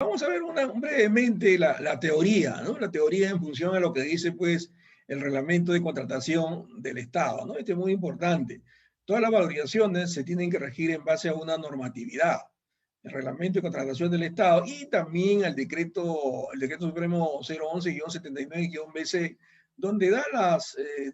Vamos a ver brevemente la teoría, ¿no? La teoría en función a lo que dice, pues, el reglamento de contratación del Estado, ¿no? Este es muy importante. Todas las valorizaciones se tienen que regir en base a una normatividad, el reglamento de contratación del Estado y también el decreto supremo 011-79-BC, donde da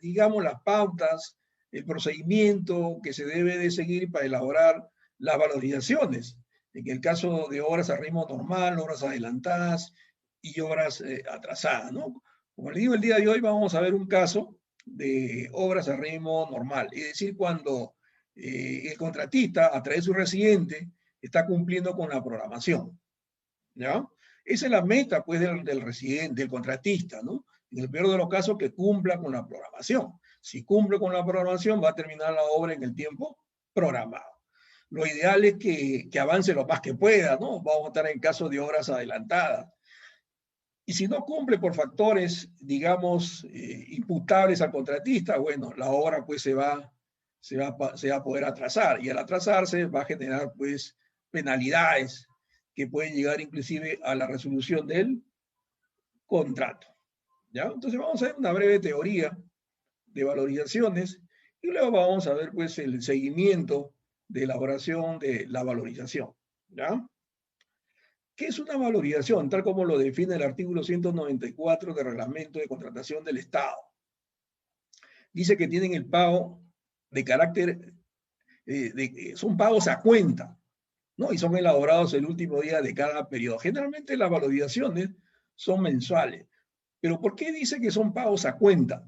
digamos, las pautas, el procedimiento que se debe de seguir para elaborar las valorizaciones. En el caso de obras a ritmo normal, obras adelantadas y obras atrasadas, ¿no? Como les digo, el día de hoy vamos a ver un caso de obras a ritmo normal, es decir, cuando el contratista, a través de su residente, está cumpliendo con la programación, ¿ya? Esa es la meta, pues, del residente, del contratista, ¿no? En el peor de los casos, que cumpla con la programación. Si cumple con la programación, va a terminar la obra en el tiempo programado. Lo ideal es que avance lo más que pueda, ¿no? Vamos a estar en caso de obras adelantadas. Y si no cumple por factores, digamos, imputables al contratista, bueno, la obra pues se va a poder atrasar. Y al atrasarse va a generar pues penalidades que pueden llegar inclusive a la resolución del contrato, ¿ya? Entonces vamos a ver una breve teoría de valorizaciones y luego vamos a ver pues el seguimiento de elaboración de la valorización, ¿ya? ¿Qué es una valorización? Tal como lo define el artículo 194 del Reglamento de Contratación del Estado. Dice que tienen el pago de carácter, son pagos a cuenta, ¿no? Y son elaborados el último día de cada periodo. Generalmente las valorizaciones son mensuales. Pero ¿por qué dice que son pagos a cuenta?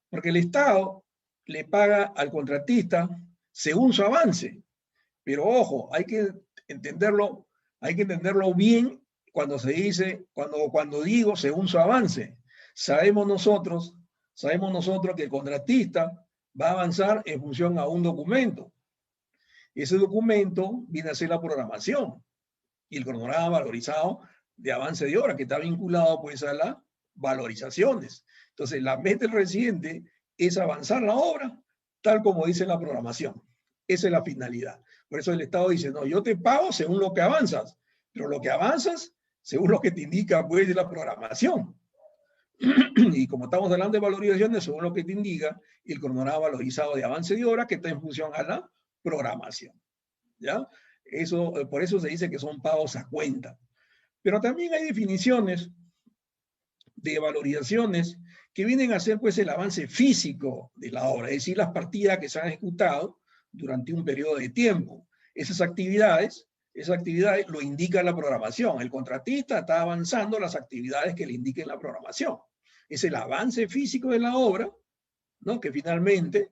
Porque el Estado le paga al contratista según su avance. Pero ojo, hay que entenderlo bien cuando se dice, cuando digo según su avance. Sabemos nosotros que el contratista va a avanzar en función a un documento. Ese documento viene a ser la programación y el cronograma valorizado de avance de obra, que está vinculado pues a las valorizaciones. Entonces, la meta del residente es avanzar la obra tal como dice la programación. Esa es la finalidad. Por eso el Estado dice, no, yo te pago según lo que avanzas, pero lo que avanzas según lo que te indica pues la programación. Y como estamos hablando de valorizaciones, según lo que te indica el cronograma valorizado de avance de obra que está en función a la programación, ¿ya? Por eso se dice que son pagos a cuenta. Pero también hay definiciones de valorizaciones que vienen a ser pues el avance físico de la obra, es decir, las partidas que se han ejecutado durante un periodo de tiempo. Esas actividades lo indica la programación. El contratista está avanzando las actividades que le indiquen la programación. Es el avance físico de la obra, ¿no? que finalmente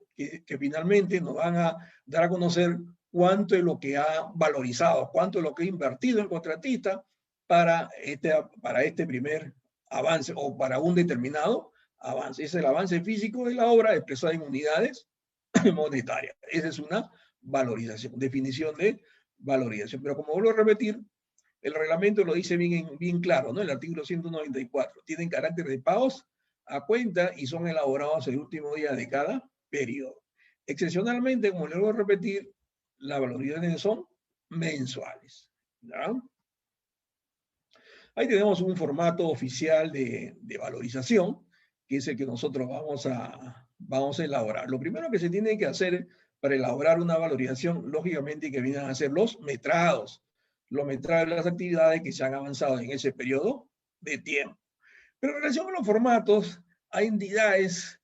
nos van a dar a conocer cuánto es lo que ha valorizado, cuánto es lo que ha invertido el contratista para este primer avance o para un determinado avance. Es el avance físico de la obra expresado en unidades monetarias. Esa es una valorización, definición de valorización. Pero como vuelvo a repetir, el reglamento lo dice bien claro, ¿no? El artículo 194. Tienen carácter de pagos a cuenta y son elaborados el último día de cada periodo. Excepcionalmente, como les voy a repetir, las valorizaciones son mensuales, ¿ya? Ahí tenemos un formato oficial de valorización, que es el que nosotros vamos a elaborar. Lo primero que se tiene que hacer para elaborar una valorización, lógicamente, que vienen a ser los metrados de las actividades que se han avanzado en ese periodo de tiempo. Pero en relación a los formatos, hay entidades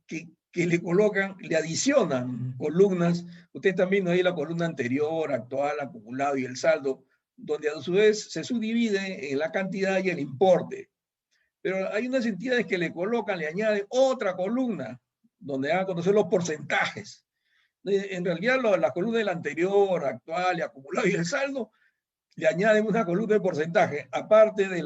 que le adicionan columnas. Ustedes también viendo ahí la columna anterior, actual, acumulado y el saldo, donde a su vez se subdivide en la cantidad y el importe. Pero hay unas entidades que le añaden otra columna, donde van a conocer los porcentajes. En realidad, la columna del anterior, actual y acumulado y el saldo, le añaden una columna de porcentaje, aparte de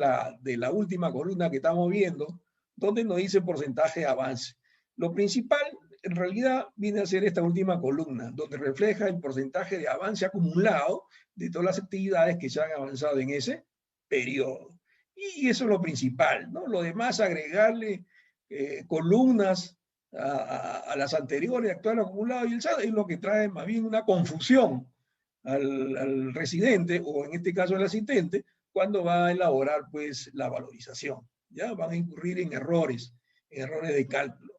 la última columna que estamos viendo, donde nos dice porcentaje de avance. Lo principal, en realidad, viene a ser esta última columna, donde refleja el porcentaje de avance acumulado de todas las actividades que se han avanzado en ese periodo. Y eso es lo principal, ¿no? Lo demás, agregarle columnas a las anteriores, actual, acumulado y el saldo, es lo que trae más bien una confusión al residente, o en este caso al asistente, cuando va a elaborar pues la valorización. Ya van a incurrir en errores de cálculo.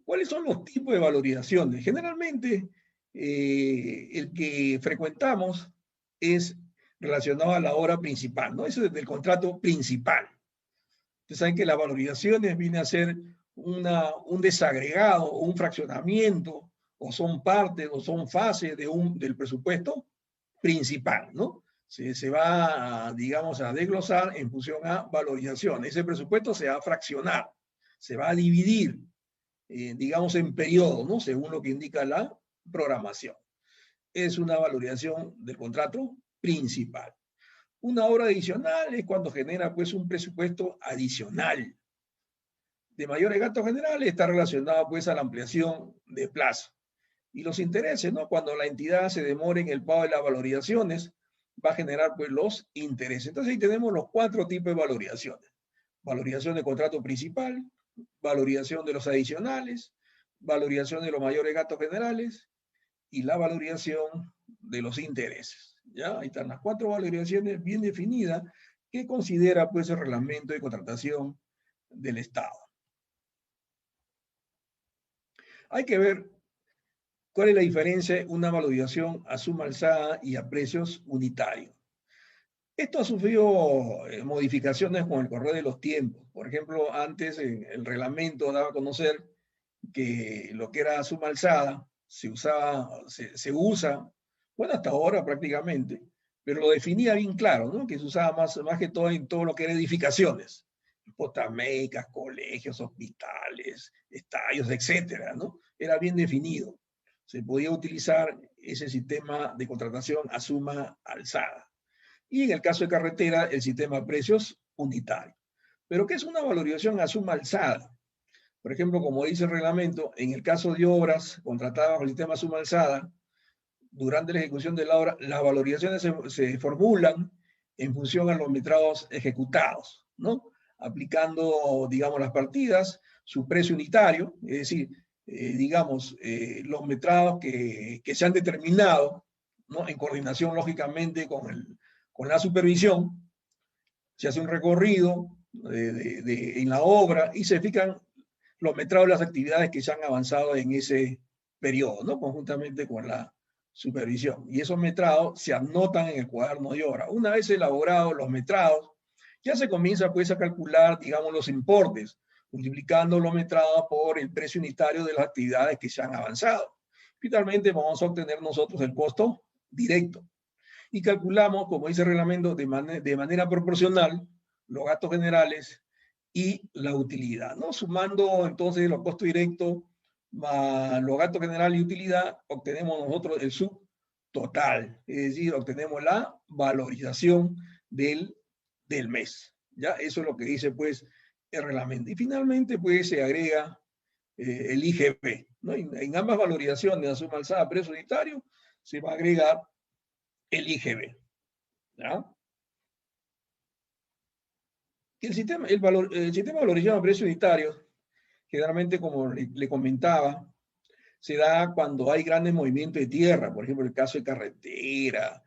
¿Cuáles son los tipos de valorizaciones? Generalmente, el que frecuentamos es relacionado a la obra principal, ¿no? Eso es del contrato principal. Ustedes saben que las valorizaciones viene a ser un desagregado o un fraccionamiento, o son partes o son fases del presupuesto principal, ¿no? Se va, digamos, a desglosar en función a valorización. Ese presupuesto se va a fraccionar, se va a dividir, digamos, en periodos, ¿no? Según lo que indica la programación. Es una valorización del contrato principal. Una obra adicional es cuando genera, pues, un presupuesto adicional. De mayores gastos generales está relacionado, pues, a la ampliación de plazo. Y los intereses, ¿no? Cuando la entidad se demore en el pago de las valorizaciones, va a generar, pues, los intereses. Entonces ahí tenemos los 4 tipos de valorizaciones. Valorización de contrato principal, valorización de los adicionales, valorización de los mayores gastos generales y la valorización de los intereses. ¿Ya? Ahí están las 4 valorizaciones bien definidas que considera, pues, el reglamento de contratación del Estado. Hay que ver cuál es la diferencia de una valorización a suma alzada y a precios unitarios. Esto ha sufrido modificaciones con el correr de los tiempos. Por ejemplo, antes el reglamento daba a conocer que lo que era suma alzada se usa, bueno, hasta ahora prácticamente, pero lo definía bien claro, ¿no? Que se usaba más que todo en todo lo que era edificaciones, postas médicas, colegios, hospitales, estadios, etcétera, ¿no? Era bien definido. Se podía utilizar ese sistema de contratación a suma alzada. Y en el caso de carretera, el sistema de precios unitario. Pero ¿qué es una valorización a suma alzada? Por ejemplo, como dice el reglamento, en el caso de obras contratadas bajo el sistema suma alzada, durante la ejecución de la obra, las valorizaciones se formulan en función a los metrados ejecutados, ¿no? Aplicando, digamos, las partidas, su precio unitario, es decir, digamos, los metrados que se han determinado, ¿no? En coordinación, lógicamente, con la supervisión. Se hace un recorrido en la obra y se fijan los metrados de las actividades que se han avanzado en ese periodo, ¿no? Conjuntamente con la supervisión. Y esos metrados se anotan en el cuaderno de obra. Una vez elaborados los metrados, ya se comienza, pues, a calcular, digamos, los importes, multiplicando los metrados por el precio unitario de las actividades que se han avanzado. Finalmente vamos a obtener nosotros el costo directo. Y calculamos, como dice el reglamento, de manera proporcional los gastos generales y la utilidad, ¿no? Sumando entonces los costos directos más los gastos generales y utilidad, obtenemos nosotros el subtotal, es decir, obtenemos la valorización del mes. ¿Ya? Eso es lo que dice, pues, el reglamento. Y finalmente, pues, se agrega el IGB, ¿no? En ambas valorizaciones, la suma alzada, precio unitario, se va a agregar el IGB. ¿Ya? El sistema de valorización a precio unitario, generalmente, como le comentaba, se da cuando hay grandes movimientos de tierra, por ejemplo, el caso de carretera,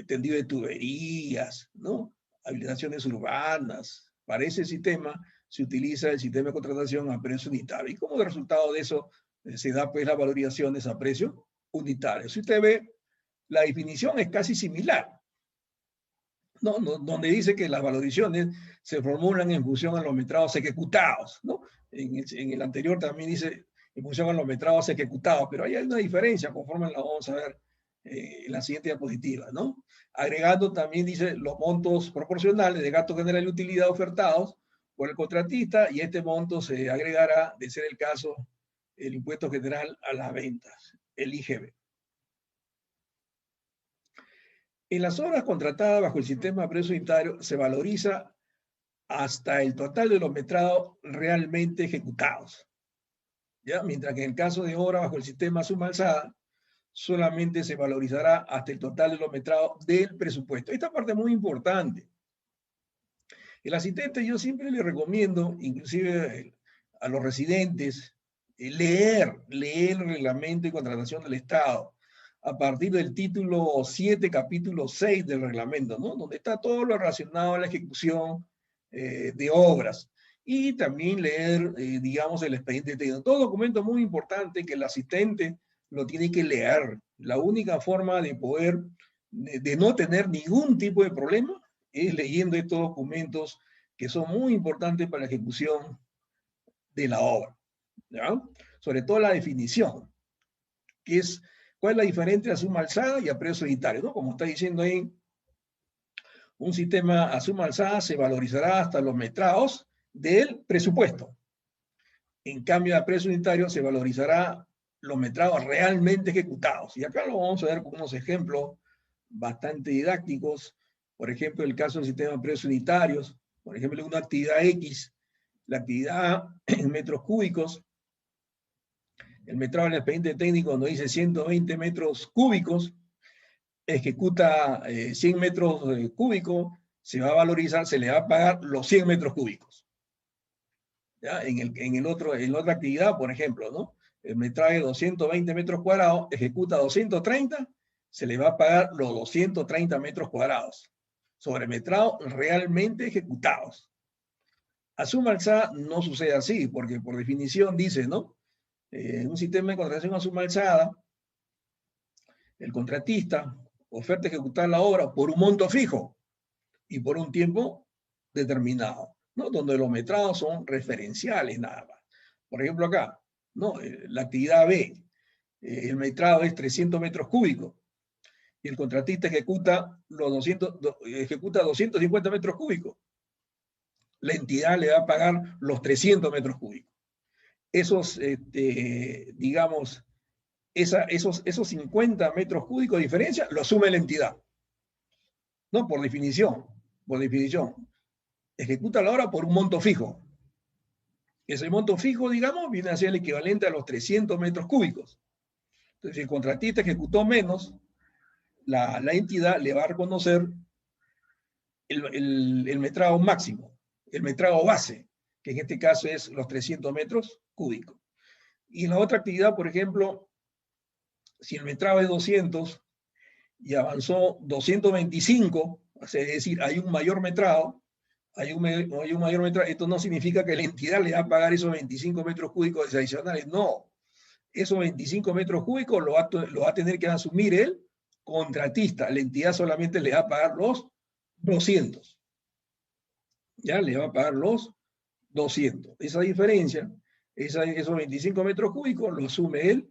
tendido de tuberías, ¿no? Habilitaciones urbanas. Para ese sistema se utiliza el sistema de contratación a precio unitario. Y como resultado de eso se da, pues, las valorizaciones a precio unitario. Si usted ve, la definición es casi similar, ¿no? Donde dice que las valorizaciones se formulan en función a los metrados ejecutados, ¿no? En el anterior también dice en función a los metrados ejecutados, pero ahí hay una diferencia conforme la vamos a ver en la siguiente diapositiva, ¿no? Agregando también dice los montos proporcionales de gasto general y utilidad ofertados por el contratista, y este monto se agregará, de ser el caso, el impuesto general a las ventas, el IGB. En las obras contratadas bajo el sistema de precio unitario se valoriza hasta el total de los metrados realmente ejecutados, ¿ya? Mientras que en el caso de obra bajo el sistema suma alzada, solamente se valorizará hasta el total de los metrados del presupuesto. Esta parte es muy importante. El asistente, yo siempre le recomiendo, inclusive a los residentes, leer el reglamento de contratación del Estado. a partir del título 7, capítulo 6 del reglamento, ¿no? Donde está todo lo relacionado a la ejecución de obras. Y también leer, digamos, el expediente técnico. Todo documento muy importante que el asistente lo tiene que leer. La única forma de poder, de no tener ningún tipo de problema, es leyendo estos documentos que son muy importantes para la ejecución de la obra, ¿ya? Sobre todo la definición, que es cuál es la diferencia a suma alzada y a precio unitario, ¿no? Como está diciendo ahí, un sistema a suma alzada se valorizará hasta los metrados del presupuesto. En cambio, a precio unitario se valorizará los metrados realmente ejecutados. Y acá lo vamos a ver con unos ejemplos bastante didácticos. Por ejemplo, el caso del sistema de precios unitarios. Por ejemplo, en una actividad X, la actividad en metros cúbicos, el metrado en el expediente técnico cuando dice 120 metros cúbicos, ejecuta 100 metros cúbicos, se va a valorizar, se le va a pagar los 100 metros cúbicos. ¿Ya? En la otra actividad, por ejemplo, ¿no? El metraje de 220 metros cuadrados, ejecuta 230, se le va a pagar los 230 metros cuadrados. Sobre metrados realmente ejecutados. A suma alzada no sucede así, porque por definición dice, ¿no? En un sistema de contratación a suma alzada, el contratista oferta ejecutar la obra por un monto fijo y por un tiempo determinado, ¿no? Donde los metrados son referenciales nada más. Por ejemplo acá, ¿no? La actividad B, el metrado es 300 metros cúbicos y el contratista ejecuta 250 metros cúbicos. La entidad le va a pagar los 300 metros cúbicos. Esos, digamos, esos 50 metros cúbicos de diferencia lo asume la entidad. No, por definición. Ejecuta la obra por un monto fijo. Ese monto fijo, digamos, viene a ser el equivalente a los 300 metros cúbicos. Entonces, si el contratista ejecutó menos, la entidad le va a reconocer el metrado máximo, el metrado base, que en este caso es los 300 metros cúbicos. Y en la otra actividad, por ejemplo, si el metrado es 200 y avanzó 225, es decir, hay un mayor metrado, esto no significa que la entidad le va a pagar esos 25 metros cúbicos adicionales, no. Esos 25 metros cúbicos lo va a tener que asumir el contratista, la entidad solamente le va a pagar los 200. Ya le va a pagar los 200. Esa diferencia, esos 25 metros cúbicos lo asume el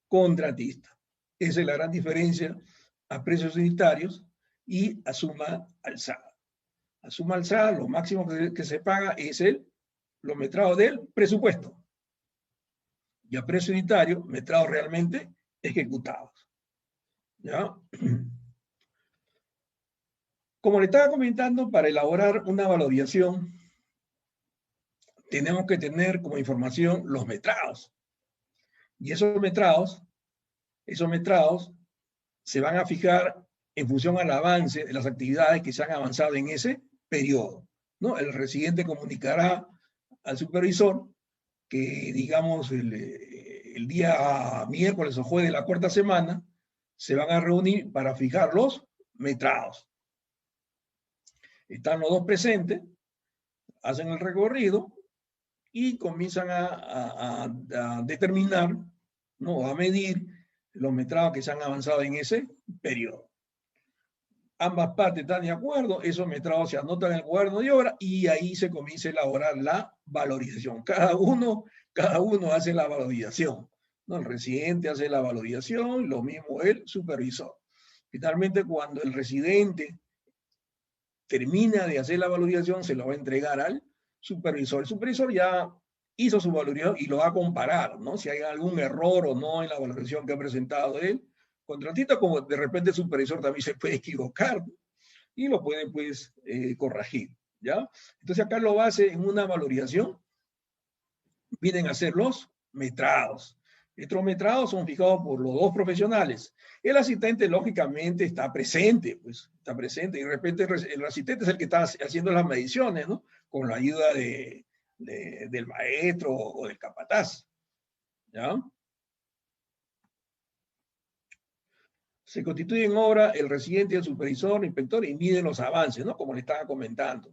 contratista. Esa es la gran diferencia a precios unitarios y a suma alzada. A suma alzada, lo máximo que se paga es los metrados del presupuesto. Y a precio unitario, metrados realmente ejecutados. ¿Ya? Como le estaba comentando, para elaborar una valorización, tenemos que tener como información los metrados. Y esos metrados se van a fijar en función al avance de las actividades que se han avanzado en ese periodo, ¿no? El residente comunicará al supervisor que, digamos, el día miércoles o jueves de la cuarta semana se van a reunir para fijar los metrados. Están los dos presentes, hacen el recorrido y comienzan a determinar, ¿no? A medir los metrados que se han avanzado en ese periodo. Ambas partes están de acuerdo, esos metrados se anotan en el cuaderno de obra y ahí se comienza a elaborar la valorización. Cada uno hace la valorización, ¿no? El residente hace la valorización, lo mismo el supervisor. Finalmente, cuando el residente termina de hacer la valorización, se lo va a entregar al supervisor. El supervisor ya hizo su valorización y lo va a comparar, ¿no? Si hay algún error o no en la valorización que ha presentado él. Contratista, como de repente el supervisor también se puede equivocar y lo puede, pues, corregir, ¿ya? Entonces acá lo base en una valorización vienen a ser los metrados. Estos metrados son fijados por los dos profesionales. El asistente, lógicamente, está presente, y de repente el asistente es el que está haciendo las mediciones, ¿no? Con la ayuda del maestro o del capataz, ¿ya? Se constituye en obra el residente, el supervisor, el inspector y miden los avances, ¿no? Como le estaba comentando.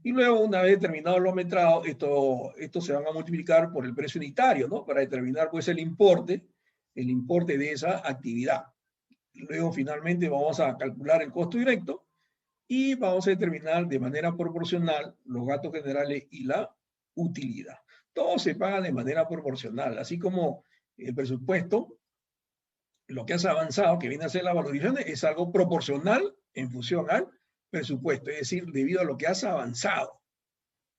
Y luego, una vez determinados los metrados, esto se van a multiplicar por el precio unitario, ¿no? Para determinar, pues, el importe de esa actividad. Luego, finalmente, vamos a calcular el costo directo y vamos a determinar de manera proporcional los gastos generales y la utilidad. Todo se paga de manera proporcional, así como el presupuesto, lo que has avanzado, que viene a ser la valorización, es algo proporcional en función al presupuesto, es decir, debido a lo que has avanzado.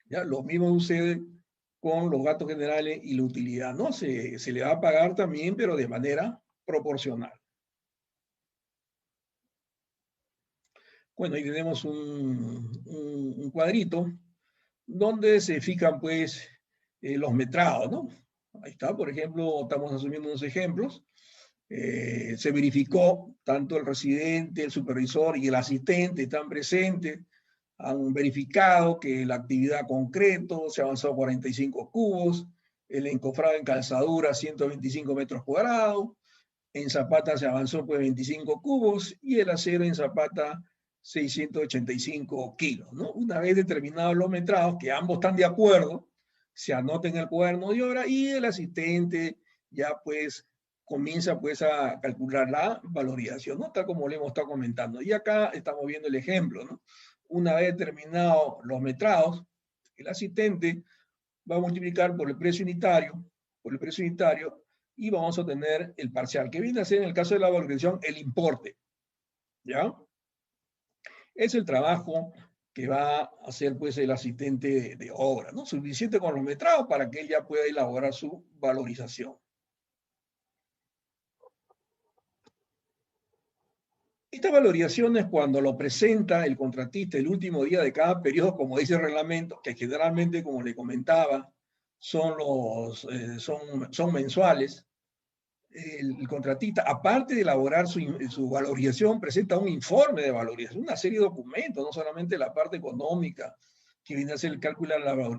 ¿Ya? Lo mismo sucede con los gastos generales y la utilidad, ¿no? Se le va a pagar también, pero de manera proporcional. Bueno, ahí tenemos un cuadrito donde se fijan, pues, los metrados, ¿no? Ahí está, por ejemplo, estamos asumiendo unos ejemplos. Se verificó, tanto el residente, el supervisor y el asistente están presentes, han verificado que la actividad concreto se avanzó a 45 cubos, el encofrado en calzadura 125 metros cuadrados, en zapata se avanzó pues 25 cubos y el acero en zapata 685 kilos, ¿no? Una vez determinados los metrados, que ambos están de acuerdo, se anota en el cuaderno de obra y el asistente ya pues comienza pues a calcular la valorización, ¿no? Tal como le hemos estado comentando. Y acá estamos viendo el ejemplo, ¿no? Una vez determinados los metrados, el asistente va a multiplicar por el precio unitario, y vamos a obtener el parcial, que viene a ser en el caso de la valorización el importe, ¿ya? Es el trabajo que va a hacer pues el asistente de obra, ¿no? Suficiente con los metrados para que él ya pueda elaborar su valorización. Esta valorización es cuando lo presenta el contratista el último día de cada periodo, como dice el reglamento, que generalmente, como le comentaba, son mensuales. El contratista, aparte de elaborar su valorización, presenta un informe de valorización, una serie de documentos, no solamente la parte económica, que viene a ser el cálculo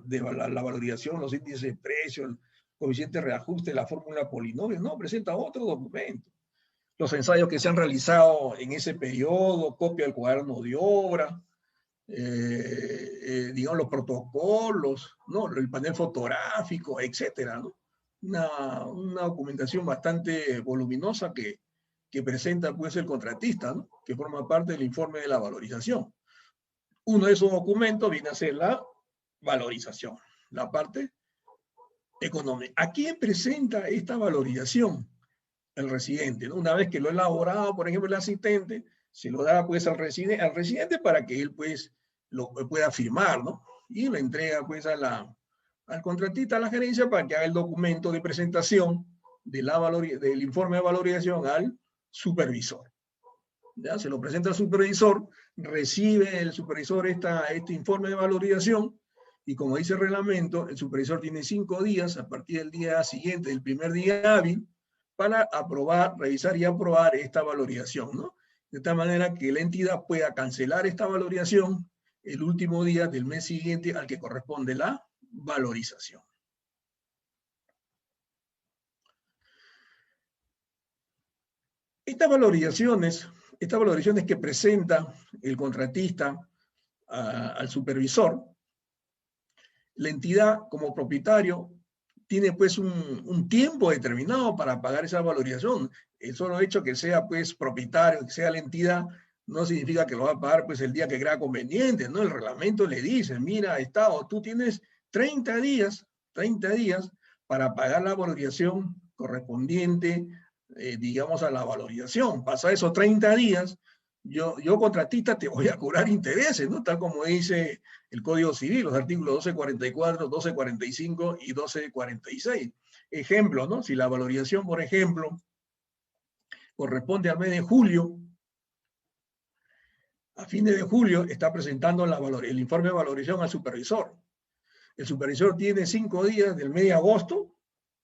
de la valorización, los índices de precio, el coeficiente de reajuste, la fórmula polinomio, no, presenta otro documento. Los ensayos que se han realizado en ese periodo, copia del cuaderno de obra, digamos, los protocolos, ¿no? El panel fotográfico, etcétera, ¿no? Una documentación bastante voluminosa que presenta pues el contratista, ¿no? Que forma parte del informe de la valorización. Uno de esos documentos viene a ser la valorización, la parte económica. ¿A quién presenta esta valorización? El residente, ¿no? Una vez que lo ha elaborado, por ejemplo, el asistente, se lo da pues al residente para que él pues lo pueda firmar, ¿no? Y lo entrega pues al contratista, a la gerencia, para que haga el documento de presentación del informe de valorización al supervisor. ¿Ya? Se lo presenta al supervisor, recibe el supervisor este informe de valorización y, como dice el reglamento, el supervisor tiene 5 días a partir del día siguiente, del primer día hábil, para aprobar, revisar y aprobar esta valorización, ¿no? De tal manera que la entidad pueda cancelar esta valorización el último día del mes siguiente al que corresponde la valorización. Estas valorizaciones que presenta el contratista al supervisor, la entidad como propietario tiene pues un tiempo determinado para pagar esa valorización. El solo hecho que sea pues propietario, que sea la entidad, no significa que lo va a pagar pues el día que crea conveniente, ¿no? El reglamento le dice, mira, Estado, tú tienes 30 días para pagar la valorización correspondiente, digamos, a la valorización. Pasa esos 30 días, yo contratista te voy a cobrar intereses, ¿no? Tal como dice el Código Civil, los artículos 1244, 1245 y 1246. Ejemplo, ¿no? Si la valorización, por ejemplo, corresponde al mes de julio, a fines de julio está presentando el informe de valorización al supervisor. El supervisor tiene 5 días del mes de agosto,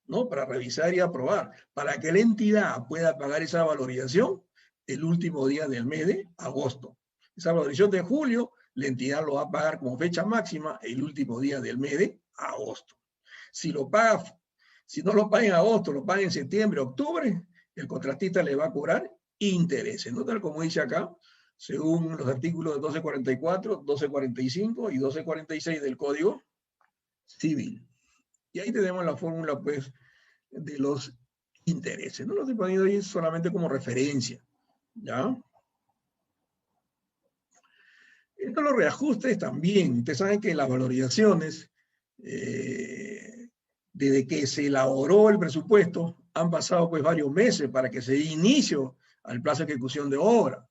¿no? Para revisar y aprobar, para que la entidad pueda pagar esa valorización el último día del mes de agosto. Esa valorización de julio, la entidad lo va a pagar como fecha máxima el último día del mes de agosto. Si no lo paga en agosto, lo paga en septiembre, octubre, el contratista le va a cobrar intereses, ¿no? Tal como dice acá, según los artículos de 1244, 1245 y 1246 del Código Civil. Y ahí tenemos la fórmula, pues, de los intereses. No lo estoy poniendo ahí solamente como referencia, ¿ya? Esto los reajustes también. Ustedes saben que las valorizaciones, desde que se elaboró el presupuesto, han pasado pues varios meses para que se dé inicio al plazo de ejecución de obra,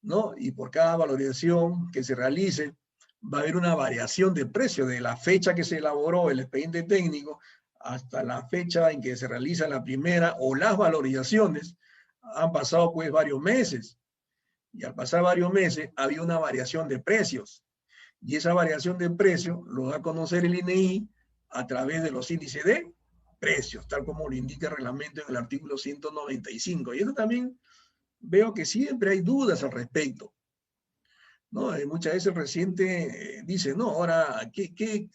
¿no? Y por cada valorización que se realice, va a haber una variación de precio de la fecha que se elaboró el expediente técnico hasta la fecha en que se realiza la primera o las valorizaciones. Han pasado pues varios meses. Y al pasar varios meses había una variación de precios. Y esa variación de precios lo da a conocer el INEI a través de los índices de precios, tal como lo indica el reglamento en el artículo 195. Y eso también veo que siempre hay dudas al respecto, ¿no? Muchas veces el presidente dice, no, ahora,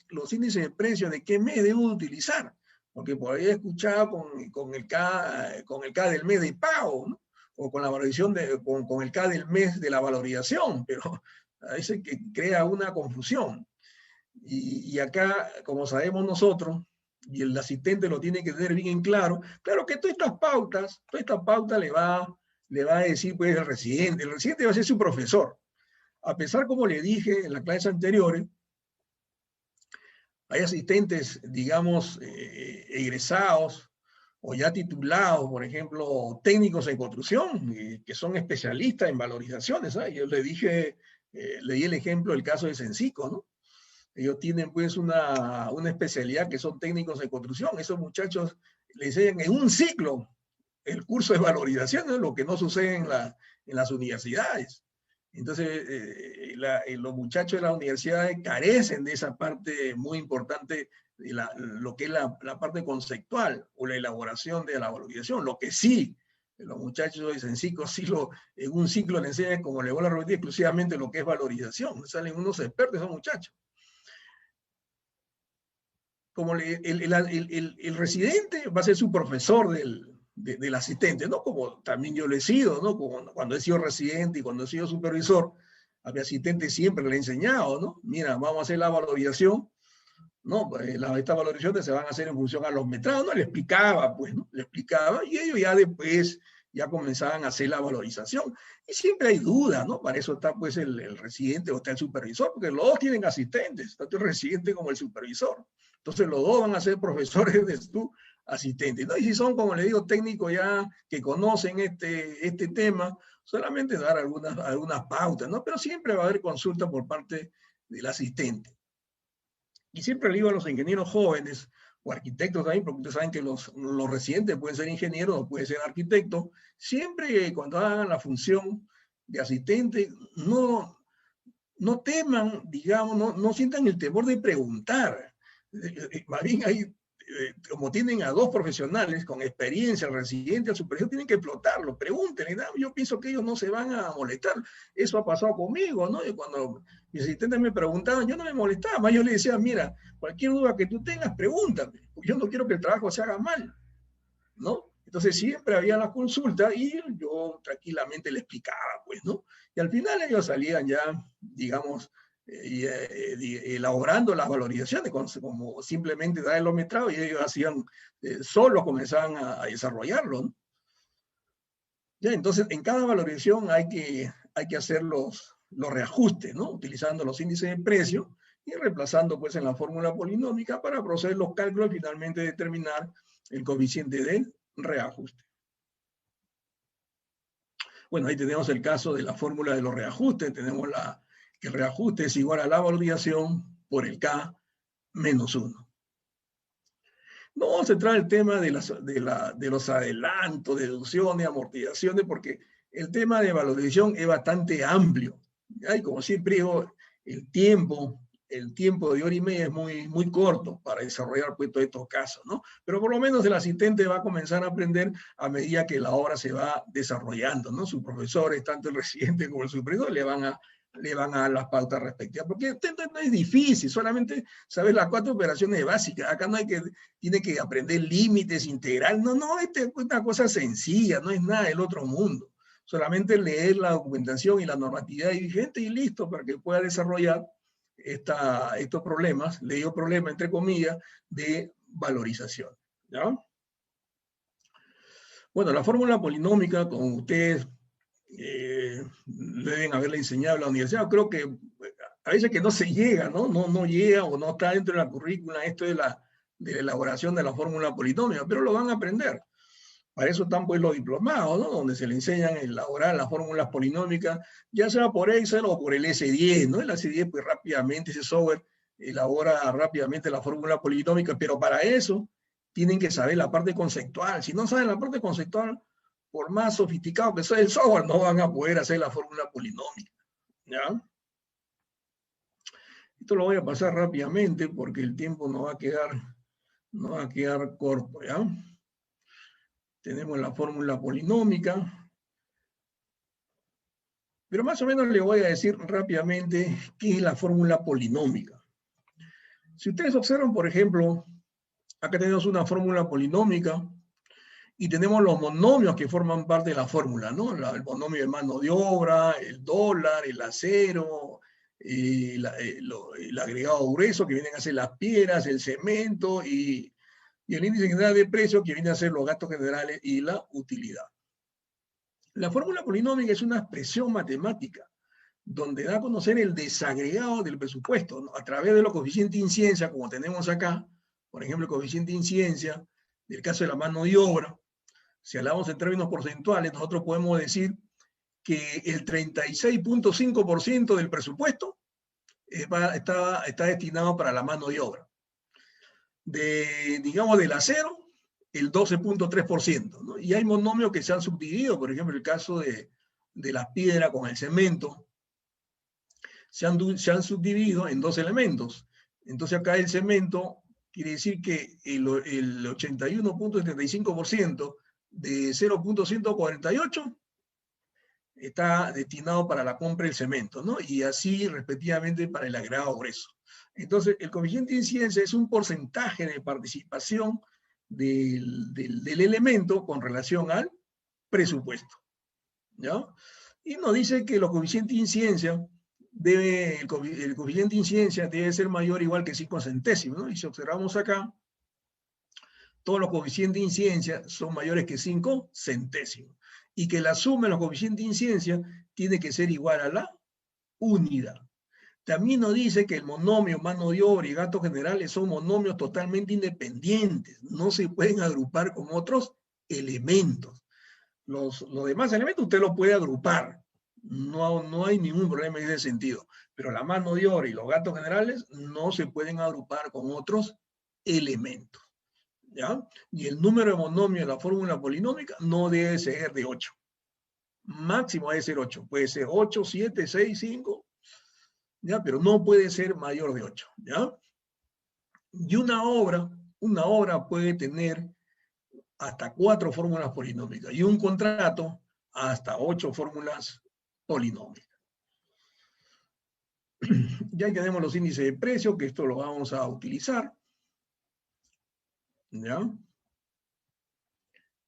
los índices de precios de qué mes debo utilizar? Porque por ahí he escuchado con el K del mes de pago, ¿no? O con la valorización con el K del mes de la valorización, pero a veces que crea una confusión. Y acá, como sabemos nosotros, y el asistente lo tiene que tener bien en claro, claro que todas estas pautas le va a decir pues el residente va a ser su profesor. A pesar, como le dije en las clases anteriores, hay asistentes, digamos, egresados o ya titulados, por ejemplo, técnicos en construcción, que son especialistas en valorizaciones, ¿eh? Yo le dije, le di el ejemplo del caso de Sensico, ¿no? Ellos tienen pues una especialidad que son técnicos en construcción. Esos muchachos le enseñan en un ciclo el curso de valorización, ¿no? Lo que no sucede en las universidades. Entonces, los muchachos de las universidades carecen de esa parte muy importante, de lo que es la parte conceptual o la elaboración de la valorización. Lo que sí, los muchachos de Sensico en un ciclo le enseñan, como le voy a repetir, exclusivamente lo que es valorización. Salen unos expertos esos muchachos. Como el residente va a ser su profesor del asistente, ¿no? Como también yo lo he sido, ¿no? Como cuando he sido residente y cuando he sido supervisor, a mi asistente siempre le he enseñado, ¿no? Mira, vamos a hacer la valorización, ¿no? Estas valorizaciones se van a hacer en función a los metrados, ¿no? Le explicaba, pues, ¿no? Le explicaba y ellos ya después ya comenzaban a hacer la valorización. Y siempre hay dudas, ¿no? Para eso está, pues, el residente o está el supervisor, porque los dos tienen asistentes, tanto el residente como el supervisor. Entonces los dos van a ser profesores de tu asistente, ¿no? Y si son, como le digo, técnicos ya que conocen este tema, solamente dar algunas pautas, ¿no? Pero siempre va a haber consulta por parte del asistente. Y siempre le digo a los ingenieros jóvenes, o arquitectos también, porque ustedes saben que los residentes pueden ser ingenieros o pueden ser arquitectos, siempre cuando hagan la función de asistente, no teman, digamos, no sientan el temor de preguntar. Más bien hay, como tienen a dos profesionales con experiencia, el residente, el superior, tienen que explotarlo, pregúntenle, ¿no? Yo pienso que ellos no se van a molestar. Eso ha pasado conmigo, ¿no? Y cuando mis asistentes me preguntaban, yo no me molestaba, yo les decía, mira, cualquier duda que tú tengas, pregúntame, yo no quiero que el trabajo se haga mal, ¿no? Entonces siempre había la consulta y yo tranquilamente le explicaba, pues, ¿no? Y al final ellos salían ya, digamos, elaborando las valorizaciones, como simplemente dar el metrado y ellos hacían, solos comenzaban a desarrollarlo, ¿no? Ya, entonces, en cada valorización hay que hacer los reajustes, ¿no? Utilizando los índices de precio y reemplazando, pues, en la fórmula polinómica para proceder los cálculos y finalmente determinar el coeficiente de reajuste. Bueno, ahí tenemos el caso de la fórmula de los reajustes. Tenemos que el reajuste es igual a la valorización por el K menos 1. No vamos a entrar en el tema de los adelantos, deducciones, amortizaciones, porque el tema de valorización es bastante amplio. Y como siempre digo, el tiempo de hora y media es muy corto para desarrollar, pues, todos estos casos, ¿no? Pero por lo menos el asistente va a comenzar a aprender a medida que la obra se va desarrollando, ¿no? Sus profesores, tanto el residente como el supervisor, le van a le van a dar las pautas respectivas. Porque esto no es difícil, solamente saber las 4 operaciones básicas. Acá no hay que, tiene que aprender límites, integral. No, esta es una cosa sencilla, no es nada del otro mundo. Solamente leer la documentación y la normatividad vigente y listo, para que pueda desarrollar estos problemas, le digo problemas entre comillas, de valorización. ¿Ya? Bueno, la fórmula polinómica, como ustedes deben haberla enseñado en la universidad, creo que a veces que no se llega, no llega o no está dentro de la currícula esto de la elaboración de la fórmula polinómica, pero lo van a aprender. Para eso están pues los diplomados, ¿no? Donde se le enseñan a elaborar las fórmulas polinómicas, ya sea por Excel o por el S10, ¿no? El S10 pues rápidamente, ese software elabora rápidamente la fórmula polinómica, pero para eso tienen que saber la parte conceptual. Si no saben la parte conceptual, por más sofisticado que sea el software, no van a poder hacer la fórmula polinómica. ¿Ya? Esto lo voy a pasar rápidamente porque el tiempo no va a quedar corto. ¿Ya? Tenemos la fórmula polinómica. Pero más o menos le voy a decir rápidamente qué es la fórmula polinómica. Si ustedes observan, por ejemplo, acá tenemos una fórmula polinómica y tenemos los monomios que forman parte de la fórmula, ¿no? El monomio de mano de obra, el dólar, el acero, el agregado grueso, que vienen a ser las piedras, el cemento, y el índice general de precios, que viene a ser los gastos generales y la utilidad. La fórmula polinómica es una expresión matemática donde da a conocer el desagregado del presupuesto, ¿no? A través de los coeficientes de incidencia, como tenemos acá, por ejemplo, el coeficiente de incidencia, del caso de la mano de obra. Si hablamos en términos porcentuales, nosotros podemos decir que el 36.5% del presupuesto está destinado para la mano de obra. Digamos, del acero, el 12.3%, ¿no? Y hay monomios que se han subdividido, por ejemplo, el caso de las piedras con el cemento, se han subdividido en 2 elementos. Entonces acá el cemento quiere decir que el 81.75% de 0.148 está destinado para la compra del cemento, ¿no? Y así respectivamente para el agregado grueso. Entonces el coeficiente de incidencia es un porcentaje de participación del elemento con relación al presupuesto, ¿ya? Y nos dice que los coeficientes de incidencia el coeficiente de incidencia debe ser mayor o igual que 5 centésimos, ¿no? Y si observamos acá, todos los coeficientes de incidencia son mayores que 5 centésimos. Y que la suma de los coeficientes de incidencia tiene que ser igual a la unidad. También nos dice que el monomio, mano de obra y gastos generales son monomios totalmente independientes. No se pueden agrupar con otros elementos. Los demás elementos usted los puede agrupar. No hay ningún problema en ese sentido. Pero la mano de obra y los gastos generales no se pueden agrupar con otros elementos. ¿Ya? Y el número de monomios de la fórmula polinómica no debe ser de 8. Máximo debe ser 8. Puede ser 8, 7, 6, 5. ¿Ya? Pero no puede ser mayor de 8. ¿Ya? Y una obra puede tener hasta 4 fórmulas polinómicas y un contrato hasta 8 fórmulas polinómicas. Ya tenemos los índices de precio, que esto lo vamos a utilizar. ¿Ya?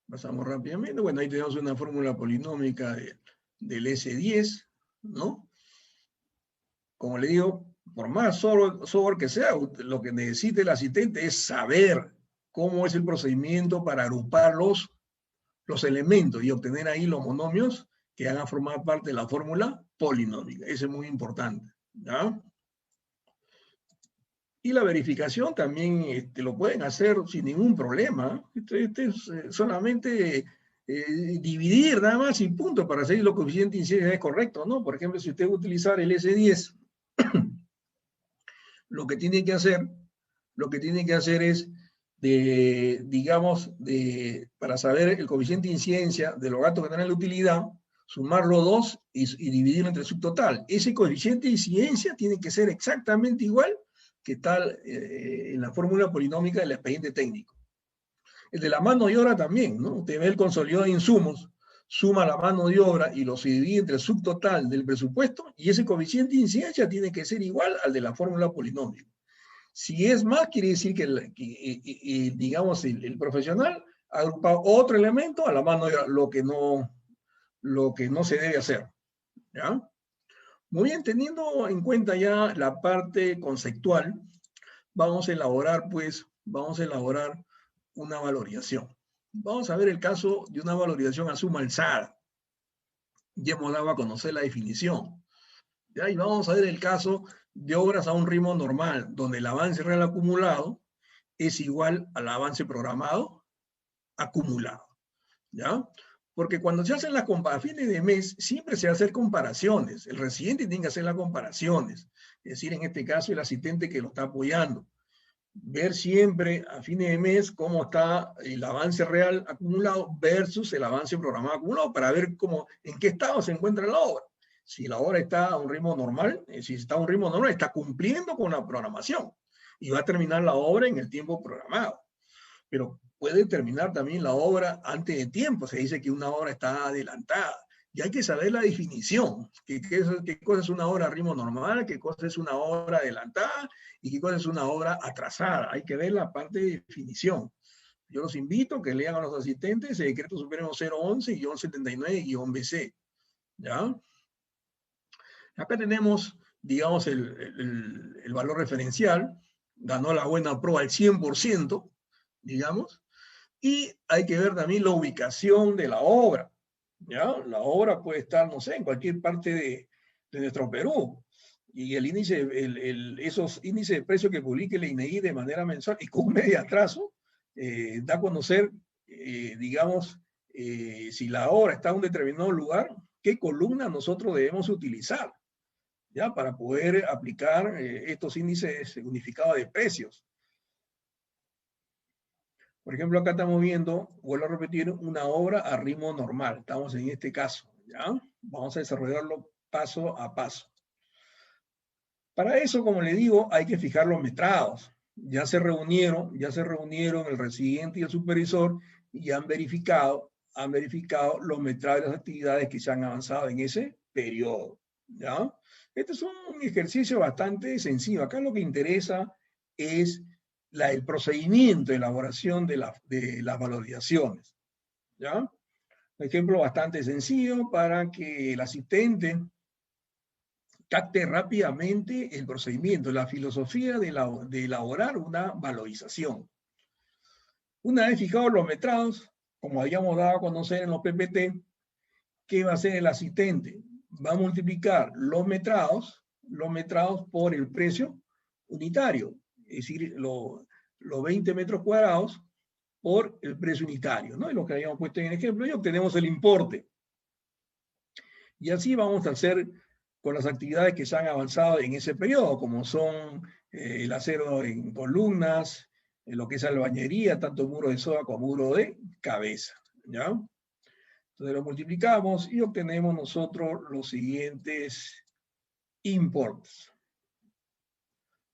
Pasamos rápidamente. Bueno, ahí tenemos una fórmula polinómica del S10, ¿no? Como le digo, por más software que sea, lo que necesite el asistente es saber cómo es el procedimiento para agrupar los elementos y obtener ahí los monomios que van a formar parte de la fórmula polinómica. Eso es muy importante, ¿ya? Y la verificación también lo pueden hacer sin ningún problema. Es solamente dividir nada más y punto para hacer los coeficientes de incidencia es correcto, ¿no? Por ejemplo, si usted va a utilizar el S10, lo que tiene que hacer es, para saber el coeficiente de incidencia de los gastos generales de utilidad, sumar los dos y dividirlo entre el subtotal. Ese coeficiente de incidencia tiene que ser exactamente igual que está en la fórmula polinómica del expediente técnico. El de la mano de obra también, ¿no? Usted ve el consolidado de insumos, suma la mano de obra y lo se divide entre el subtotal del presupuesto, y ese coeficiente de incidencia tiene que ser igual al de la fórmula polinomio. Si es más, quiere decir que, digamos, el profesional agrupa otro elemento a la mano de obra, lo que no se debe hacer. ¿Ya? Muy bien, teniendo en cuenta ya la parte conceptual, vamos a elaborar una valorización. Vamos a ver el caso de una valorización a suma alzada. Ya hemos dado a conocer la definición. ¿Ya? Y vamos a ver el caso de obras a un ritmo normal, donde el avance real acumulado es igual al avance programado acumulado. ¿Ya? Porque cuando se hacen las comparaciones a fines de mes, siempre se va a hacer comparaciones. El residente tiene que hacer las comparaciones. Es decir, en este caso, el asistente que lo está apoyando. Ver siempre a fines de mes cómo está el avance real acumulado versus el avance programado acumulado para ver en qué estado se encuentra la obra. Si la obra está a un ritmo normal, está cumpliendo con la programación y va a terminar la obra en el tiempo programado. Pero puede terminar también la obra antes de tiempo. Se dice que una obra está adelantada. Y hay que saber la definición. ¿Qué cosa es una obra a ritmo normal? ¿Qué cosa es una obra adelantada? ¿Y qué cosa es una obra atrasada? Hay que ver la parte de definición. Yo los invito a que lean a los asistentes el decreto supremo 011-79-BC. ¿Ya? Acá tenemos, digamos, el valor referencial. Ganó la buena prueba al 100%, digamos. Y hay que ver también la ubicación de la obra. ¿Ya? La obra puede estar, no sé, en cualquier parte de nuestro Perú. Y el índice, esos índices de precio que publique el INEGI de manera mensual y con un medio atraso, da a conocer, digamos, si la obra está en un determinado lugar, qué columna nosotros debemos utilizar, ¿ya? Para poder aplicar estos índices unificados de precios. Por ejemplo, acá estamos viendo, vuelvo a repetir, una obra a ritmo normal. Estamos en este caso, ¿ya? Vamos a desarrollarlo paso a paso. Para eso, como le digo, hay que fijar los metrados. Ya se reunieron el residente y el supervisor y han verificado los metrados de las actividades que se han avanzado en ese periodo, ¿ya? Este es un ejercicio bastante sencillo. Acá lo que interesa es el procedimiento de elaboración de las valorizaciones, ¿ya? Un ejemplo bastante sencillo para que el asistente capte rápidamente el procedimiento, la filosofía de elaborar una valorización. Una vez fijados los metrados, como habíamos dado a conocer en los PPT, ¿qué va a hacer el asistente? Va a multiplicar los metrados por el precio unitario, es decir, los 20 metros cuadrados por el precio unitario, ¿no? Es lo que habíamos puesto en el ejemplo, y obtenemos el importe. Y así vamos a hacer con las actividades que se han avanzado en ese periodo, como son el acero en columnas, lo que es albañería, tanto muro de soga como muro de cabeza, ¿ya? Entonces lo multiplicamos y obtenemos nosotros los siguientes importes.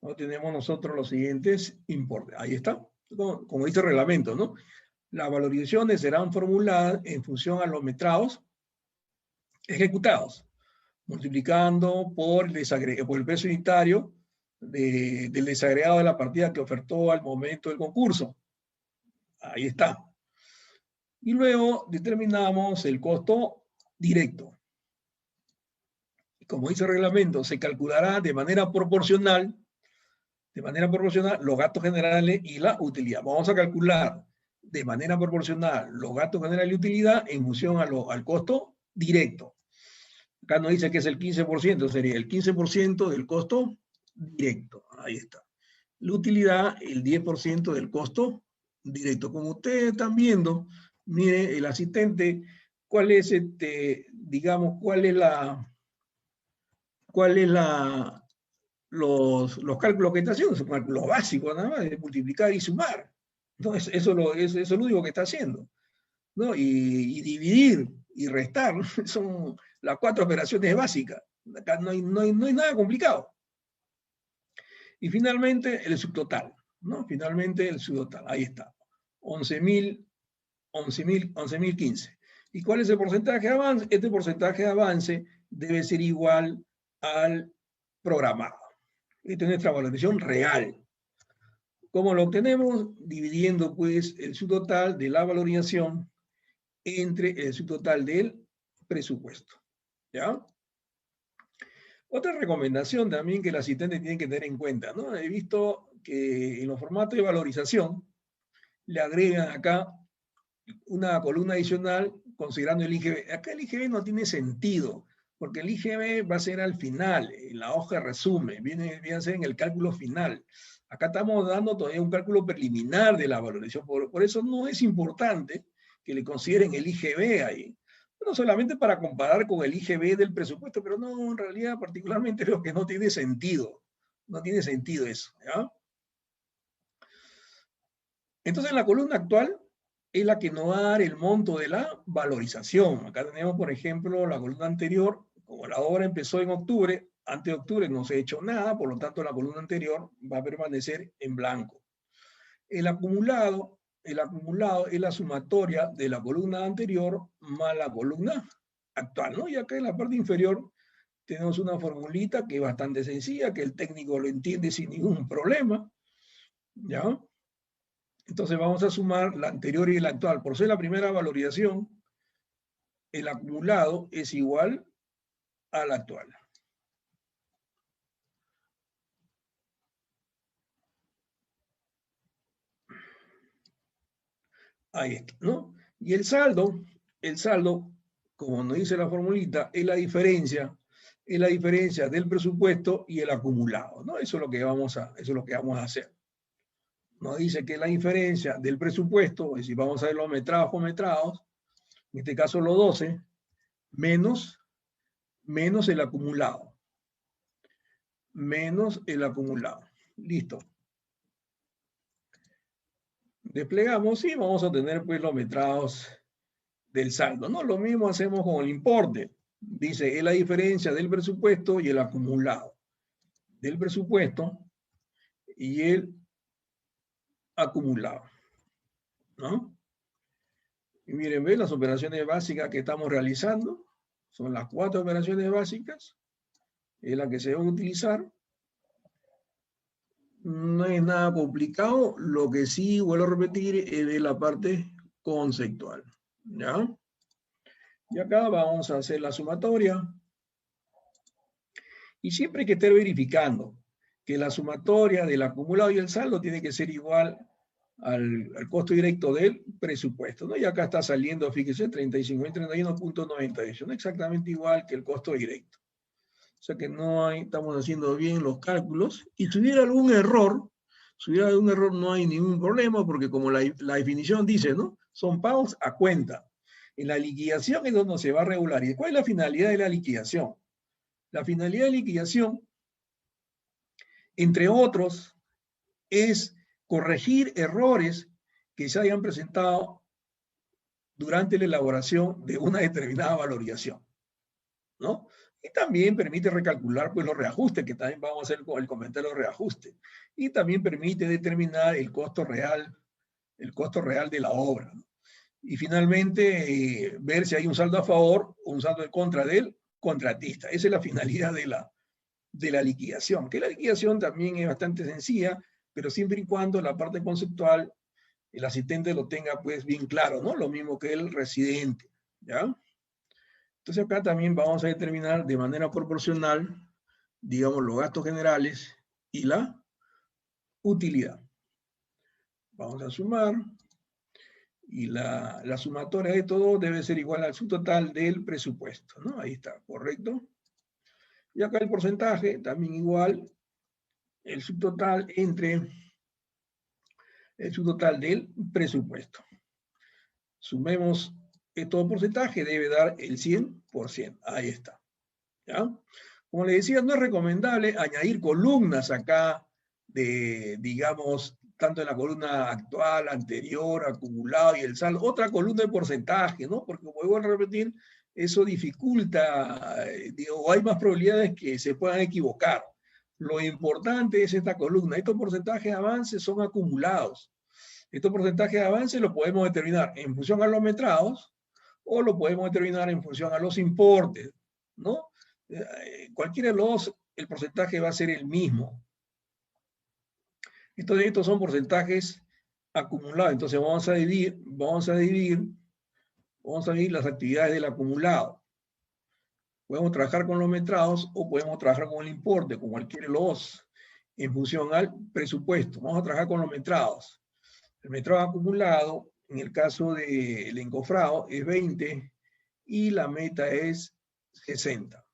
Obtenemos nosotros los siguientes importes. Ahí está, como dice el reglamento, ¿no? Las valorizaciones serán formuladas en función a los metrados ejecutados, multiplicando por el precio unitario del desagregado de la partida que ofertó al momento del concurso. Ahí está. Y luego determinamos el costo directo. Como dice el reglamento, se calculará de manera proporcional los gastos generales y la utilidad. Vamos a calcular de manera proporcional los gastos generales y utilidad en función al costo directo. Acá nos dice que es el 15%, sería el 15% del costo directo. Ahí está. La utilidad, el 10% del costo directo. Como ustedes están viendo, mire el asistente, cuál es los cálculos que está haciendo, son cálculos básicos nada más, de multiplicar y sumar. Entonces, eso es lo único que está haciendo, ¿no? Y dividir y restar, ¿no? Son las 4 operaciones básicas. Acá no hay nada complicado. Y finalmente el subtotal, ¿no? Finalmente el subtotal, ahí está. 11.015. ¿Y cuál es el porcentaje de avance? Este porcentaje de avance debe ser igual al programado. Esta es nuestra valorización real. ¿Cómo lo obtenemos? Dividiendo pues el subtotal de la valorización entre el subtotal del presupuesto. ¿Ya? Otra recomendación también que el asistente tiene que tener en cuenta, ¿no? He visto que en los formatos de valorización le agregan acá una columna adicional considerando el IGB. Acá el IGB no tiene sentido, porque el IGB va a ser al final, en la hoja de resumen, viene a ser en el cálculo final. Acá estamos dando todavía un cálculo preliminar de la valorización, por eso no es importante que le consideren el IGB ahí. No solamente para comparar con el IGB del presupuesto, pero no, en realidad particularmente creo que no tiene sentido. No tiene sentido eso, ¿ya? Entonces la columna actual es la que nos va a dar el monto de la valorización. Acá tenemos, por ejemplo, la columna anterior, como la obra empezó en octubre, antes de octubre no se ha hecho nada, por lo tanto la columna anterior va a permanecer en blanco. El acumulado es la sumatoria de la columna anterior más la columna actual, ¿no? Y acá en la parte inferior tenemos una formulita que es bastante sencilla, que el técnico lo entiende sin ningún problema, ¿ya? Entonces vamos a sumar la anterior y la actual. Por ser la primera valorización, el acumulado es igual al actual. Ahí está, ¿no? Y el saldo, como nos dice la formulita, es la diferencia del presupuesto y el acumulado, ¿no? Eso es lo que vamos a hacer. Nos dice que la diferencia del presupuesto, es decir, vamos a ver los metrados por metrados, en este caso los 12, menos el acumulado. Menos el acumulado. Listo. Desplegamos y vamos a tener pues los metrados del saldo, ¿no? Lo mismo hacemos con el importe. Dice, es la diferencia del presupuesto y el acumulado. Del presupuesto y el acumulado, ¿no? Y miren, ven las operaciones básicas que estamos realizando. Son las 4 operaciones básicas. Es la que se va a utilizar. No es nada complicado. Lo que sí, vuelvo a repetir, es de la parte conceptual. ¿Ya? Y acá vamos a hacer la sumatoria. Y siempre hay que estar verificando que la sumatoria del acumulado y el saldo tiene que ser igual al costo directo del presupuesto, ¿no? Y acá está saliendo, fíjese, 35.031.98, ¿no? Exactamente igual que el costo directo. O sea que estamos haciendo bien los cálculos. Y si hubiera algún error, no hay ningún problema, porque como la definición dice, ¿no? Son pagos a cuenta. En la liquidación es donde se va a regularizar. ¿Cuál es la finalidad de la liquidación? La finalidad de liquidación, entre otros, es corregir errores que se hayan presentado durante la elaboración de una determinada valorización, ¿no? Y también permite recalcular pues, los reajustes, que también vamos a hacer con el comentario de reajuste. Y también permite determinar el costo real de la obra, ¿no? Y finalmente, ver si hay un saldo a favor o un saldo en contra del contratista. Esa es la finalidad de la liquidación, que la liquidación también es bastante sencilla, pero siempre y cuando la parte conceptual el asistente lo tenga pues bien claro, ¿no? Lo mismo que el residente, ¿ya? Entonces acá también vamos a determinar de manera proporcional, digamos, los gastos generales y la utilidad. Vamos a sumar y la sumatoria de todo debe ser igual al subtotal del presupuesto, ¿no? Ahí está, correcto. Y acá el porcentaje también igual, el subtotal entre el subtotal del presupuesto. Sumemos todo porcentaje, debe dar el 100%. Ahí está. ¿Ya? Como les decía, no es recomendable añadir columnas acá de, digamos, tanto en la columna actual, anterior, acumulado y el saldo. Otra columna de porcentaje, ¿no? Porque como vuelvo a repetir, eso dificulta, o hay más probabilidades que se puedan equivocar. Lo importante es esta columna. Estos porcentajes de avance son acumulados. Estos porcentajes de avance los podemos determinar en función a los metrados o lo podemos determinar en función a los importes, ¿no? Cualquiera de los dos, el porcentaje va a ser el mismo. Entonces, estos son porcentajes acumulados. Entonces, vamos a dividir las actividades del acumulado. Podemos trabajar con los metrados o podemos trabajar con el importe, con cualquiera de los dos, en función al presupuesto. Vamos a trabajar con los metrados. El metrado acumulado, en el caso del encofrado, es 20 y la meta es 60.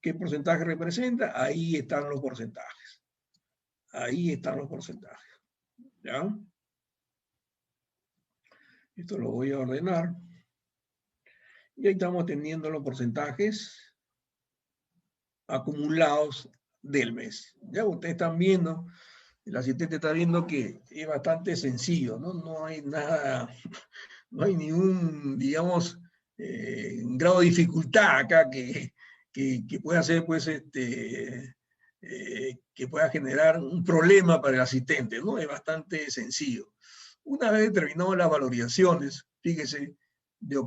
¿Qué porcentaje representa? Ahí están los porcentajes. Ahí están los porcentajes. ¿Ya? Esto lo voy a ordenar. Y ahí estamos teniendo los porcentajes acumulados del mes. Ya ustedes están viendo, el asistente está viendo que es bastante sencillo, ¿no? No hay nada, no hay ningún, digamos, grado de dificultad acá que pueda ser, pues, que pueda generar un problema para el asistente, ¿no? Es bastante sencillo. Una vez terminadas las valorizaciones, fíjese, de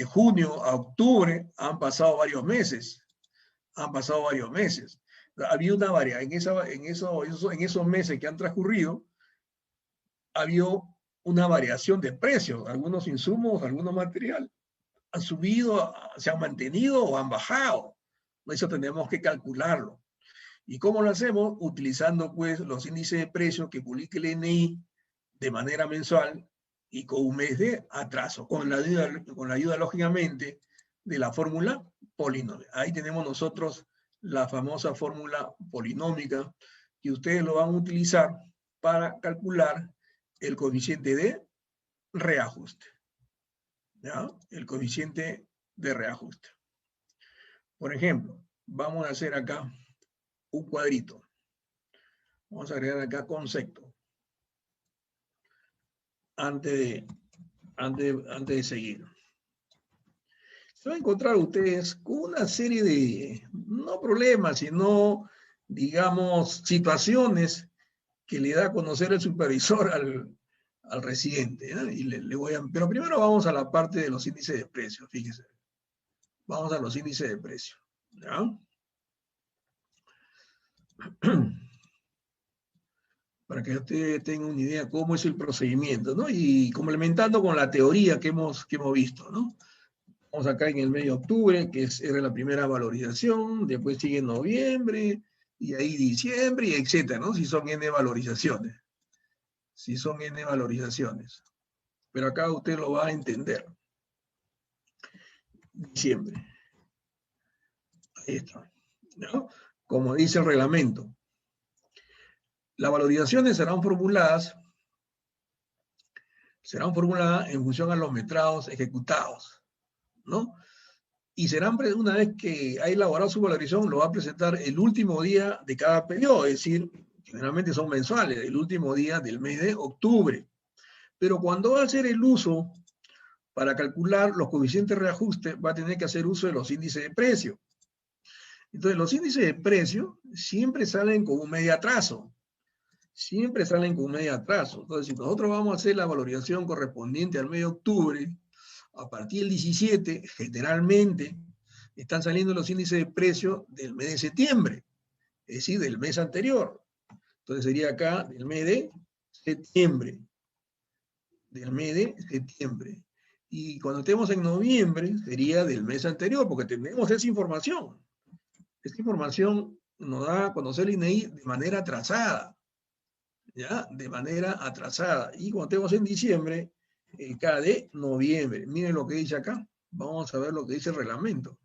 junio a octubre han pasado varios meses. Había una variación, en esos meses que han transcurrido, había una variación de precios. Algunos insumos, algunos materiales han subido, se han mantenido o han bajado. Eso tenemos que calcularlo. ¿Y cómo lo hacemos? Utilizando, pues, los índices de precios que publica el INI de manera mensual y con un mes de atraso, con la ayuda lógicamente, de la fórmula polinómica. Ahí tenemos nosotros la famosa fórmula polinómica que ustedes lo van a utilizar para calcular el coeficiente de reajuste. ¿Ya? El coeficiente de reajuste. Por ejemplo, vamos a hacer acá un cuadrito. Vamos a agregar acá concepto. Antes de seguir. Se van a encontrar ustedes con una serie de, no problemas, sino, digamos, situaciones que le da a conocer el supervisor al residente. Y pero primero vamos a la parte de los índices de precios, fíjense. Vamos a los índices de precios. ¿Ya? Para que ustedes tengan una idea cómo es el procedimiento, ¿no? Y complementando con la teoría que hemos visto, ¿no? Vamos acá en el mes de octubre, que era la primera valorización, después sigue noviembre, y ahí diciembre, y etcétera, ¿no? Si son N valorizaciones. Si son N valorizaciones. Pero acá usted lo va a entender. Diciembre. Ahí está. ¿No? Como dice el reglamento. Las valorizaciones serán formuladas en función a los metrados ejecutados, ¿no? Y serán, una vez que ha elaborado su valorización, lo va a presentar el último día de cada periodo, es decir, generalmente son mensuales, el último día del mes de octubre. Pero cuando va a hacer el uso para calcular los coeficientes de reajuste, va a tener que hacer uso de los índices de precio. Entonces, los índices de precio siempre salen con un medio atraso. Siempre salen con un medio atraso. Entonces, si nosotros vamos a hacer la valorización correspondiente al mes de octubre, a partir del 17, generalmente, están saliendo los índices de precio del mes de septiembre, es decir, del mes anterior. Entonces sería acá del mes de septiembre. Del mes de septiembre. Y cuando estemos en noviembre, sería del mes anterior, porque tenemos esa información. Esta información nos da a conocer el INEI de manera atrasada. ¿Ya? De manera atrasada. Y cuando estemos en diciembre, cada de noviembre. Miren lo que dice acá. Vamos a ver lo que dice el reglamento.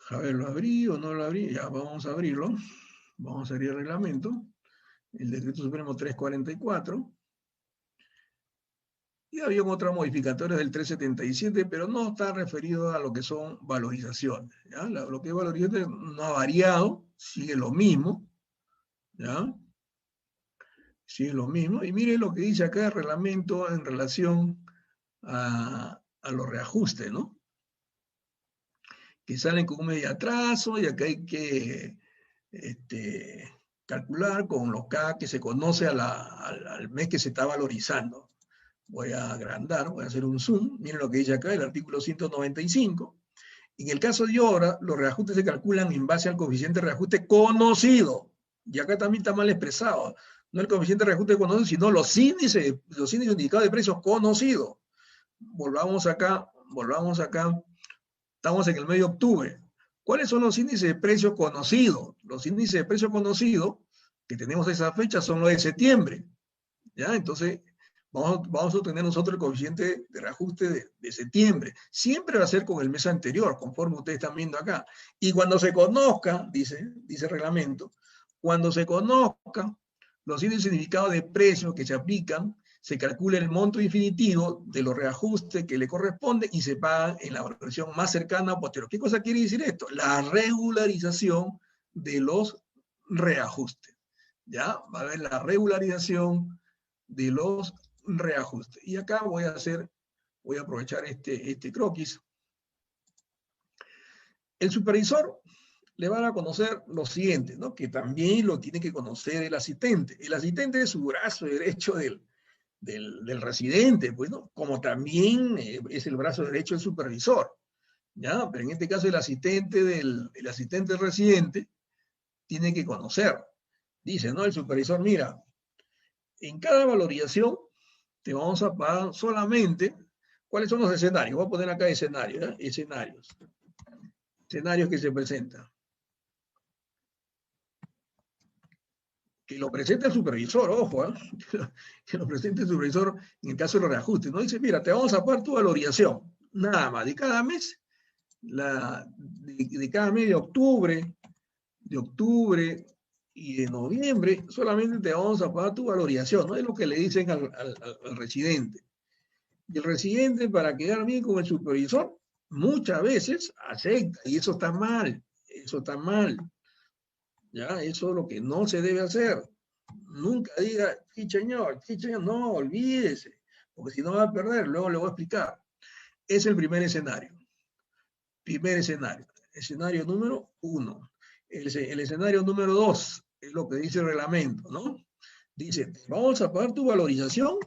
A ver, ¿lo abrí o no lo abrí? Ya, vamos a abrirlo. Vamos a abrir el reglamento. El Decreto Supremo 344. Y había otras modificatorias del 377, pero no está referido a lo que son valorizaciones. ¿Ya? Lo que es valorizaciones no ha variado, sigue lo mismo. ¿Ya? Sigue lo mismo. Y miren lo que dice acá el reglamento en relación a los reajustes, ¿no? Que salen con un medio atraso y acá hay que calcular con los K que se conoce al mes que se está valorizando. Voy a agrandar, voy a hacer un zoom. Miren lo que dice acá el artículo 195. En el caso de obra, los reajustes se calculan en base al coeficiente de reajuste conocido. Y acá también está mal expresado. No el coeficiente de reajuste conocido, sino los índices indicados de precios conocidos. Volvamos acá. Estamos en el mes de octubre. ¿Cuáles son los índices de precios conocidos? Los índices de precios conocidos que tenemos a esa fecha son los de septiembre. ¿Ya? Entonces, vamos a obtener nosotros el coeficiente de reajuste de septiembre. Siempre va a ser con el mes anterior, conforme ustedes están viendo acá. Y cuando se conozca, dice el reglamento, cuando se conozcan los índices significados de precios que se aplican, se calcula el monto definitivo de los reajustes que le corresponden y se pagan en la valoración más cercana o posterior. ¿Qué cosa quiere decir esto? La regularización de los reajustes. ¿Ya? Va a haber la regularización de los reajustes. Y acá voy a aprovechar este croquis. El supervisor le van a conocer lo siguiente, ¿no? Que también lo tiene que conocer el asistente. El asistente es su brazo derecho del residente, pues, ¿no? Como también es el brazo derecho del supervisor, ¿ya? Pero en este caso el asistente del residente tiene que conocer. Dice, ¿no? El supervisor, mira, en cada valorización te vamos a pagar solamente, ¿cuáles son los escenarios? Voy a poner acá escenarios, ¿eh? Escenarios que se presentan. Que lo presente el supervisor, ojo, ¿eh? Que lo presente el supervisor en el caso de los reajustes. No dice, mira, te vamos a pagar tu valorización, nada más, de cada mes, de cada mes de octubre y de noviembre, solamente te vamos a pagar tu valorización, ¿no? Es lo que le dicen al residente. Y el residente, para quedar bien con el supervisor, muchas veces acepta, y eso está mal, ¿ya? Eso es lo que no se debe hacer. Nunca diga, sí señor, no, olvídese, porque si no va a perder, luego le voy a explicar. Es el primer escenario. Escenario número 1. El escenario número 2 es lo que dice el reglamento, ¿no? Dice, vamos a pagar tu valorización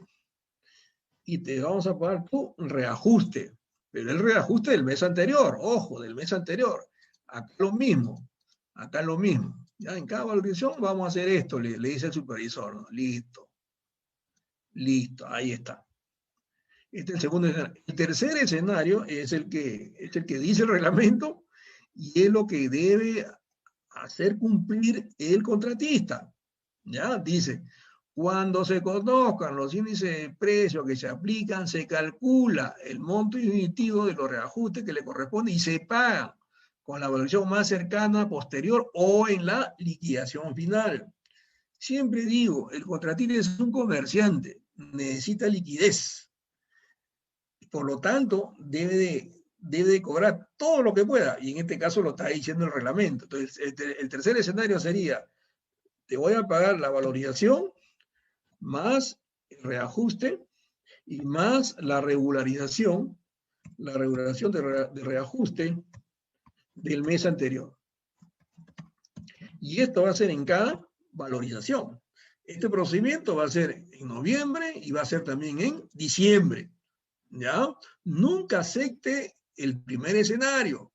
y te vamos a pagar tu reajuste. Pero el reajuste del mes anterior, ojo, del mes anterior. Acá lo mismo. Ya en cada valorización vamos a hacer esto, le dice el supervisor, ¿no? Listo, ahí está. Este es el segundo escenario. El tercer escenario es el que dice el reglamento y es lo que debe hacer cumplir el contratista. ¿Ya? Dice, cuando se conozcan los índices de precios que se aplican, se calcula el monto definitivo de los reajustes que le corresponde y se pagan con la valoración más cercana, posterior o en la liquidación final. Siempre digo, el contratista es un comerciante, necesita liquidez. Por lo tanto, debe de cobrar todo lo que pueda, y en este caso lo está diciendo el reglamento. Entonces, el tercer escenario sería, te voy a pagar la valorización más el reajuste y más la regularización de reajuste del mes anterior. Y esto va a ser en cada valorización. Este procedimiento va a ser en noviembre y va a ser también en diciembre. ¿Ya? Nunca acepte el primer escenario,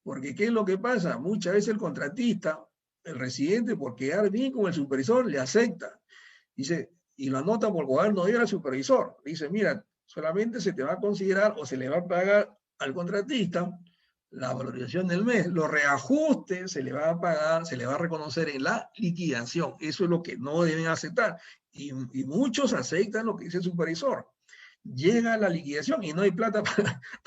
porque ¿qué es lo que pasa? Muchas veces el contratista, el residente, por quedar bien con el supervisor, le acepta. Dice, y lo anota por gobierno al supervisor. Dice, mira, solamente se te va a considerar o se le va a pagar al contratista la valorización del mes. Los reajustes se le va a pagar, se le va a reconocer en la liquidación. Eso es lo que no deben aceptar. Y muchos aceptan lo que dice el supervisor. Llega la liquidación y no hay plata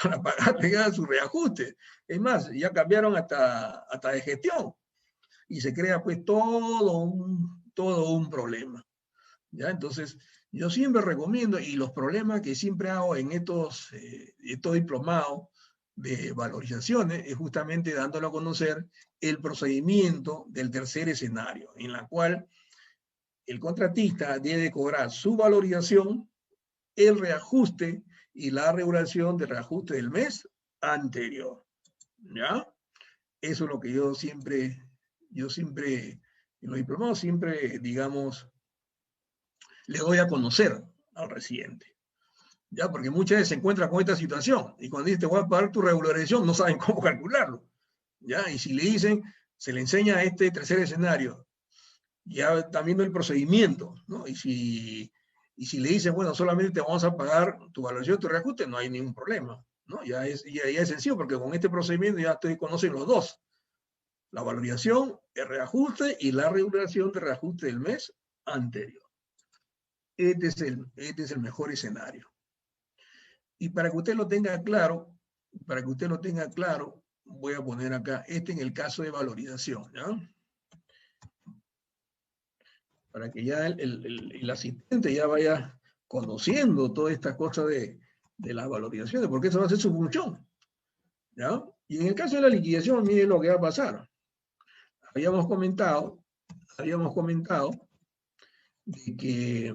para pagar su reajuste. Es más, ya cambiaron hasta de gestión. Y se crea pues todo un problema. ¿Ya? Entonces, yo siempre recomiendo, y los problemas que siempre hago en estos diplomados de valorizaciones, es justamente dándolo a conocer el procedimiento del tercer escenario, en la cual el contratista debe cobrar su valorización, el reajuste y la regulación del reajuste del mes anterior. ¿Ya? Eso es lo que yo siempre En los diplomados siempre, digamos, le doy a conocer al residente. ¿Ya? Porque muchas veces se encuentra con esta situación y cuando dice te voy a pagar tu regularización, no saben cómo calcularlo. ¿Ya? Y si le dicen, se le enseña este tercer escenario, ya están viendo el procedimiento, ¿no? Y si le dicen, bueno, solamente te vamos a pagar tu valoración, tu reajuste, no hay ningún problema, ¿no? Ya es sencillo porque con este procedimiento ya ustedes conocen los dos. La valorización, el reajuste y la regulación de reajuste del mes anterior. Este es el mejor escenario. Y para que usted lo tenga claro, voy a poner acá, en el caso de valorización, ¿ya? Para que ya el asistente ya vaya conociendo todas estas cosas de las valorizaciones, porque eso va a ser su función, ¿ya? Y en el caso de la liquidación, mire lo que va a pasar. Habíamos comentado de que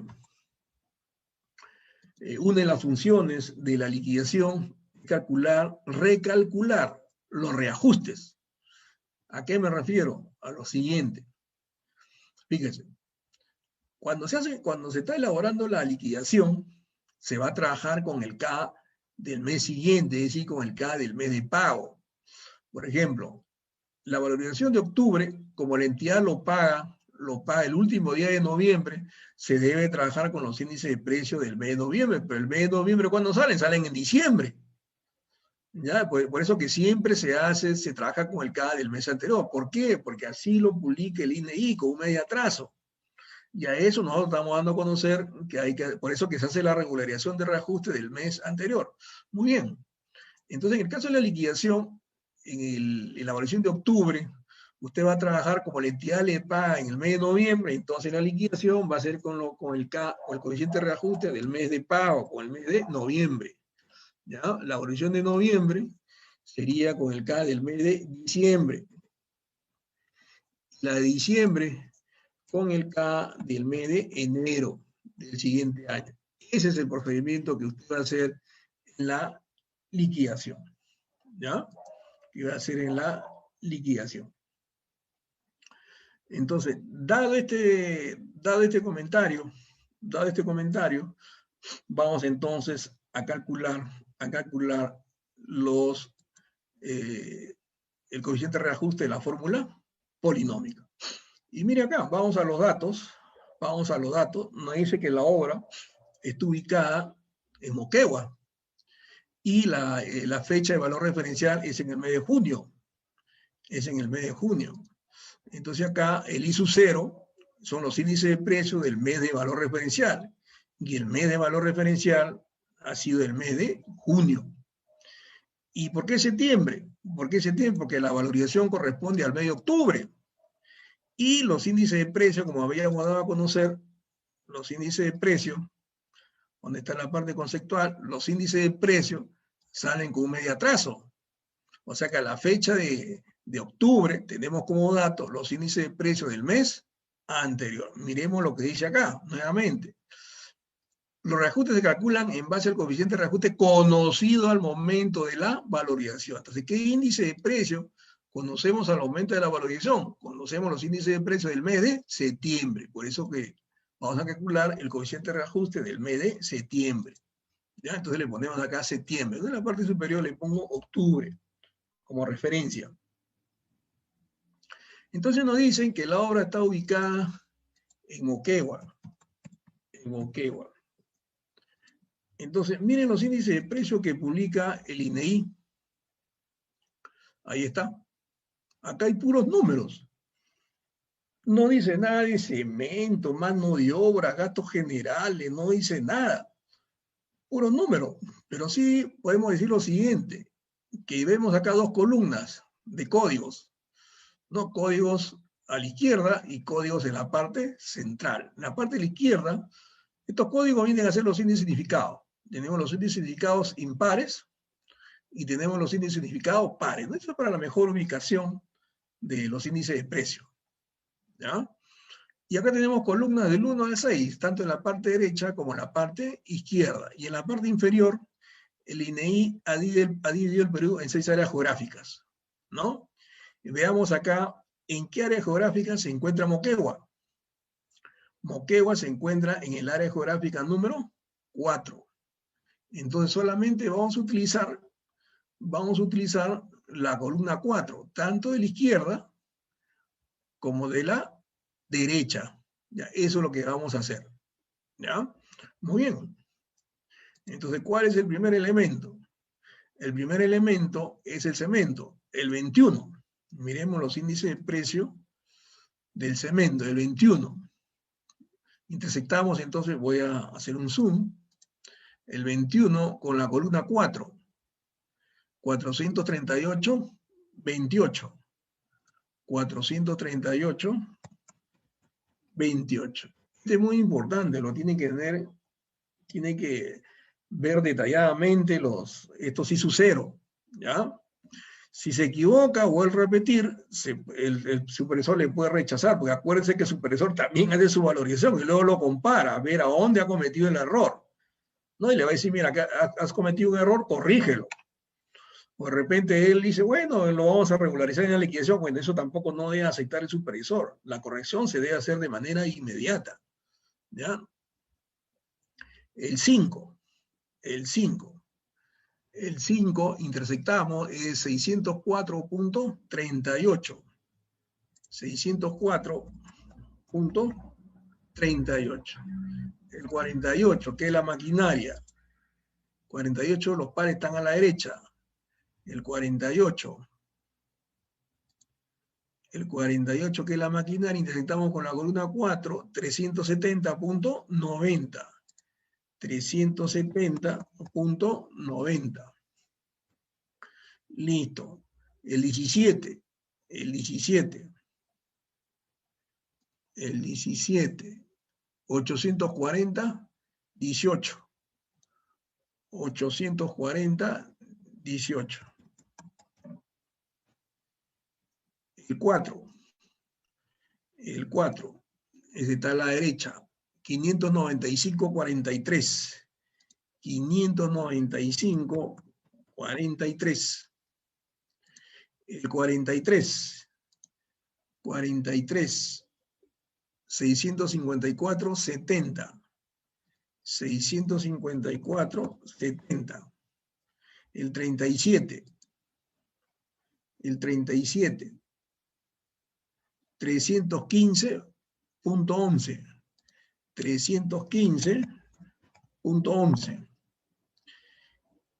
una de las funciones de la liquidación es recalcular los reajustes. ¿A qué me refiero? A lo siguiente. Fíjense, cuando se está elaborando la liquidación, se va a trabajar con el K del mes siguiente, es decir, con el K del mes de pago. Por ejemplo, la valorización de octubre, como la entidad lo paga el último día de noviembre, se debe trabajar con los índices de precio del mes de noviembre, pero el mes de noviembre, ¿cuándo salen? Salen en diciembre. ¿Ya? Por eso que siempre se trabaja con el K del mes anterior. ¿Por qué? Porque así lo publica el INEI con un mes de atraso. Y a eso nosotros estamos dando a conocer por eso que se hace la regularización de reajuste del mes anterior. Muy bien. Entonces, en el caso de la liquidación, en la evaluación de octubre, usted va a trabajar como la entidad le paga en el mes de noviembre, entonces la liquidación va a ser con el coeficiente de reajuste del mes de pago, con el mes de noviembre. ¿Ya? La evaluación de noviembre sería con el K del mes de diciembre. La de diciembre con el K del mes de enero del siguiente año. Ese es el procedimiento que usted va a hacer en la liquidación. ¿Ya? Que va a hacer en la liquidación. Entonces, dado este comentario, vamos entonces a calcular el coeficiente de reajuste de la fórmula polinómica. Y mire acá, vamos a los datos, nos dice que la obra está ubicada en Moquegua y la fecha de valor referencial es en el mes de junio. Entonces acá el ISU 0 son los índices de precio del mes de valor referencial y el mes de valor referencial ha sido el mes de junio. ¿Y por qué septiembre? Porque la valorización corresponde al mes de octubre. Y los índices de precio, como habíamos dado a conocer, los índices de precio, donde está la parte conceptual, los índices de precio salen con un mes de atraso. O sea que a la fecha de octubre tenemos como dato los índices de precio del mes anterior. Miremos lo que dice acá, nuevamente. Los reajustes se calculan en base al coeficiente de reajuste conocido al momento de la valorización. Entonces, ¿qué índice de precio conocemos al momento de la valorización? Conocemos los índices de precio del mes de septiembre. Por eso que vamos a calcular el coeficiente de reajuste del mes de septiembre. ¿Ya? Entonces le ponemos acá septiembre. En la parte superior le pongo octubre como referencia. Entonces nos dicen que la obra está ubicada en Moquegua. Entonces, miren los índices de precio que publica el INEI. Ahí está. Acá hay puros números. No dice nada de cemento, mano de obra, gastos generales, no dice nada. Puros números. Pero sí podemos decir lo siguiente, que vemos acá dos columnas de códigos. ¿No? Códigos a la izquierda y códigos en la parte central. En la parte de la izquierda, estos códigos vienen a ser los índices significados. Tenemos los índices significados impares y tenemos los índices significados pares. ¿No? Eso es para la mejor ubicación de los índices de precio. ¿Ya? Y acá tenemos columnas del 1 al 6, tanto en la parte derecha como en la parte izquierda. Y en la parte inferior, el INEI ha dividido el Perú en 6 áreas geográficas. ¿No? Y veamos acá ¿En qué área geográfica se encuentra Moquegua? Moquegua se encuentra en el área geográfica número 4. Entonces solamente vamos a utilizar la columna 4, tanto de la izquierda como de la derecha. ¿Ya? Eso es lo que vamos a hacer. ¿Ya? Muy bien. Entonces, ¿cuál es el primer elemento? El primer elemento es el cemento, el 21. Miremos los índices de precio del cemento, el 21. Intersectamos, entonces voy a hacer un zoom. El 21 con la columna 4. 438, 28. 438, 28. Este es muy importante, lo tiene que tener, tiene que ver detalladamente estos ISU0, ¿ya? Si se equivoca o vuelve a repetir, el supervisor le puede rechazar, porque acuérdense que el supervisor también hace su valorización y luego lo compara, a ver a dónde ha cometido el error, ¿no? Y le va a decir, mira, que has cometido un error, corrígelo. O de repente él dice, bueno, lo vamos a regularizar en la liquidación, bueno, eso tampoco no debe aceptar el supervisor. La corrección se debe hacer de manera inmediata, ¿ya? El 5, el 5. El 5 intersectamos es 604.38. 604.38. El 48, que es la maquinaria. 48, los pares están a la derecha. El 48. El 48, que es la maquinaria, intersectamos con la columna 4, 370.90. 370.90. Listo. El 17. El 17. El 17. 840, 18. 840, 18. El 4. El 4. Ese está a la derecha. 595.43. 595.43. El 43. 43. 654.70. 654.70. El 37. El 37. 315.11. 315.11.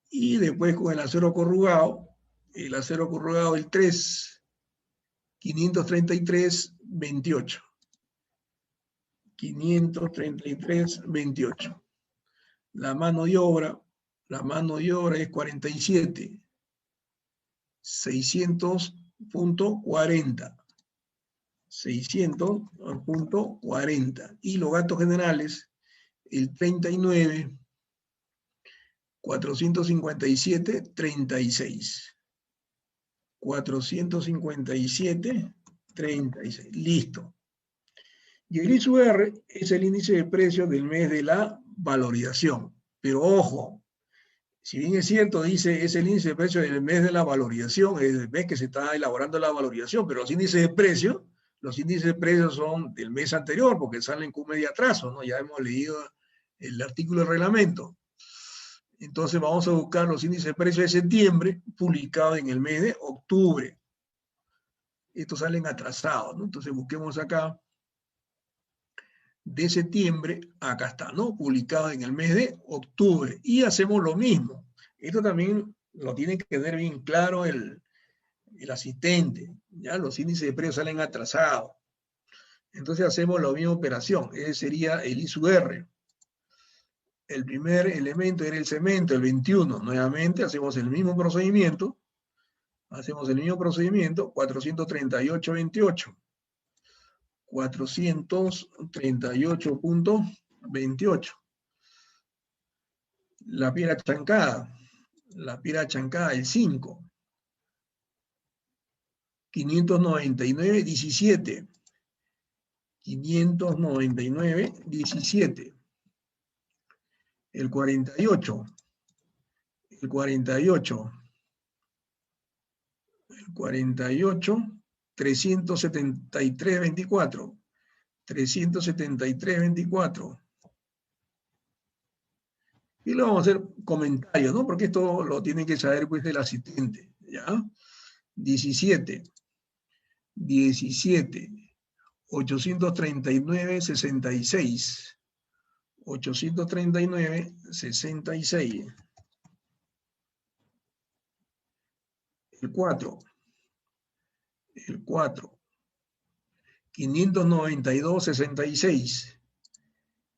Y después con el acero corrugado, el 3, 533.28. 533.28. La mano de obra es 47. 600.40. 600.40. Y los gastos generales, el 39, 457.36. 457.36. Listo. Y el ISUR es el índice de precios del mes de la valorización. Pero ojo, si bien es cierto, dice, es el índice de precios del mes de la valorización, es el mes que se está elaborando la valorización, pero los índices de precios son del mes anterior, porque salen con medio atraso, ¿no? Ya hemos leído el artículo del reglamento. Entonces vamos a buscar los índices de precios de septiembre, publicados en el mes de octubre. Estos salen atrasados, ¿no? Entonces busquemos acá, de septiembre, acá está, ¿no? Publicado en el mes de octubre. Y hacemos lo mismo. Esto también lo tiene que tener bien claro el asistente. Ya los índices de precios salen atrasados. Entonces hacemos la misma operación. Ese sería el ISUR. El primer elemento era el cemento, el 21. Nuevamente hacemos el mismo procedimiento. 438.28. 438.28. La piedra chancada, el 5. 599.17. 599.17. El 48. El 48. El 48. 373.24. 373.24. Y le vamos a hacer comentarios, ¿no? Porque esto lo tiene que saber pues el asistente, ¿ya? 17, 839.66. 839.66. El 4. 592.66.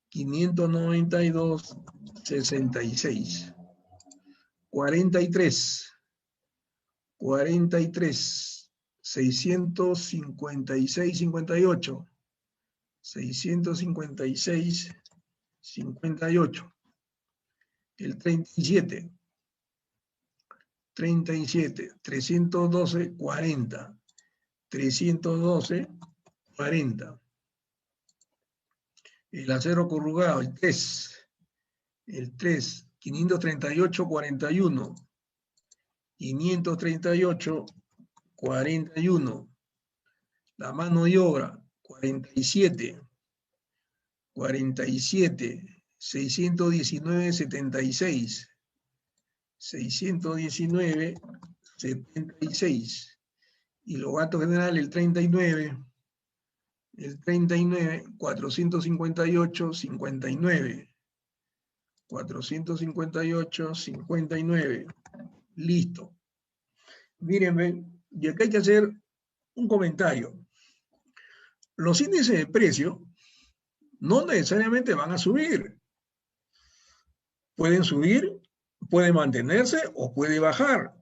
592.66. 43. 656.58. 656.58. El 37. 312.40. 312.40. El acero corrugado, el 3. El 3, 538.41. 538.41. La mano de obra, 47. 47. 619.76. 619.76. Y los gastos generales, el 39. El 39, 458.59. 458.59. Listo. Mírenme, y acá hay que hacer un comentario. Los índices de precio no necesariamente van a subir. Pueden subir, puede mantenerse o puede bajar.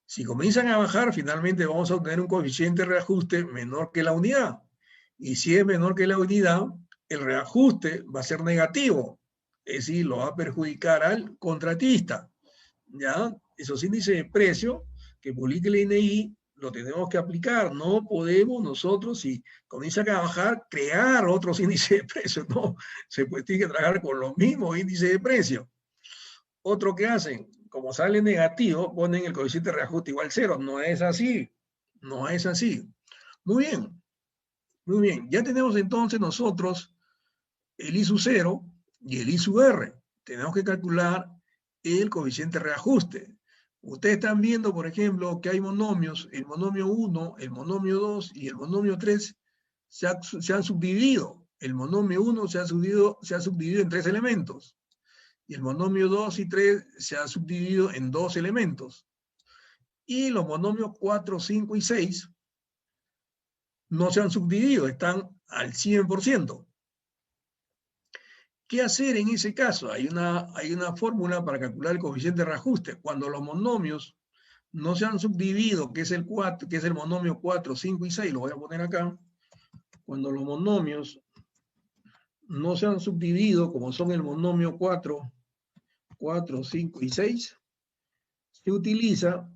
Si comienzan a bajar, finalmente vamos a obtener un coeficiente de reajuste menor que la unidad. Y si es menor que la unidad, el reajuste va a ser negativo. Es decir, lo va a perjudicar al contratista. ¿Ya? Esos índices de precio que publica el INEI lo tenemos que aplicar. No podemos nosotros, si comienzan a bajar, crear otros índices de precio. No, se puede, tiene que trabajar con los mismos índices de precio. Otro que hacen, como sale negativo, ponen el coeficiente de reajuste igual 0. No es así. No es así. Muy bien. Muy bien. Ya tenemos entonces nosotros el I sub 0 y el I sub R. Tenemos que calcular el coeficiente de reajuste. Ustedes están viendo, por ejemplo, que hay monomios, el monomio 1, el monomio 2 y el monomio 3 se han subdividido. El monomio 1 se ha subdividido en 3 elementos. Y el monomio 2 y 3 se ha subdividido en 2 elementos. Y los monomios 4, 5 y 6 no se han subdividido, están al 100%. ¿Qué hacer en ese caso? Hay una fórmula para calcular el coeficiente de reajuste. Cuando los monomios no se han subdividido, que es el monomio 4, 5 y 6, lo voy a poner acá. Cuando los monomios no se han subdividido, como son el monomio 4, 5 y 6, se utiliza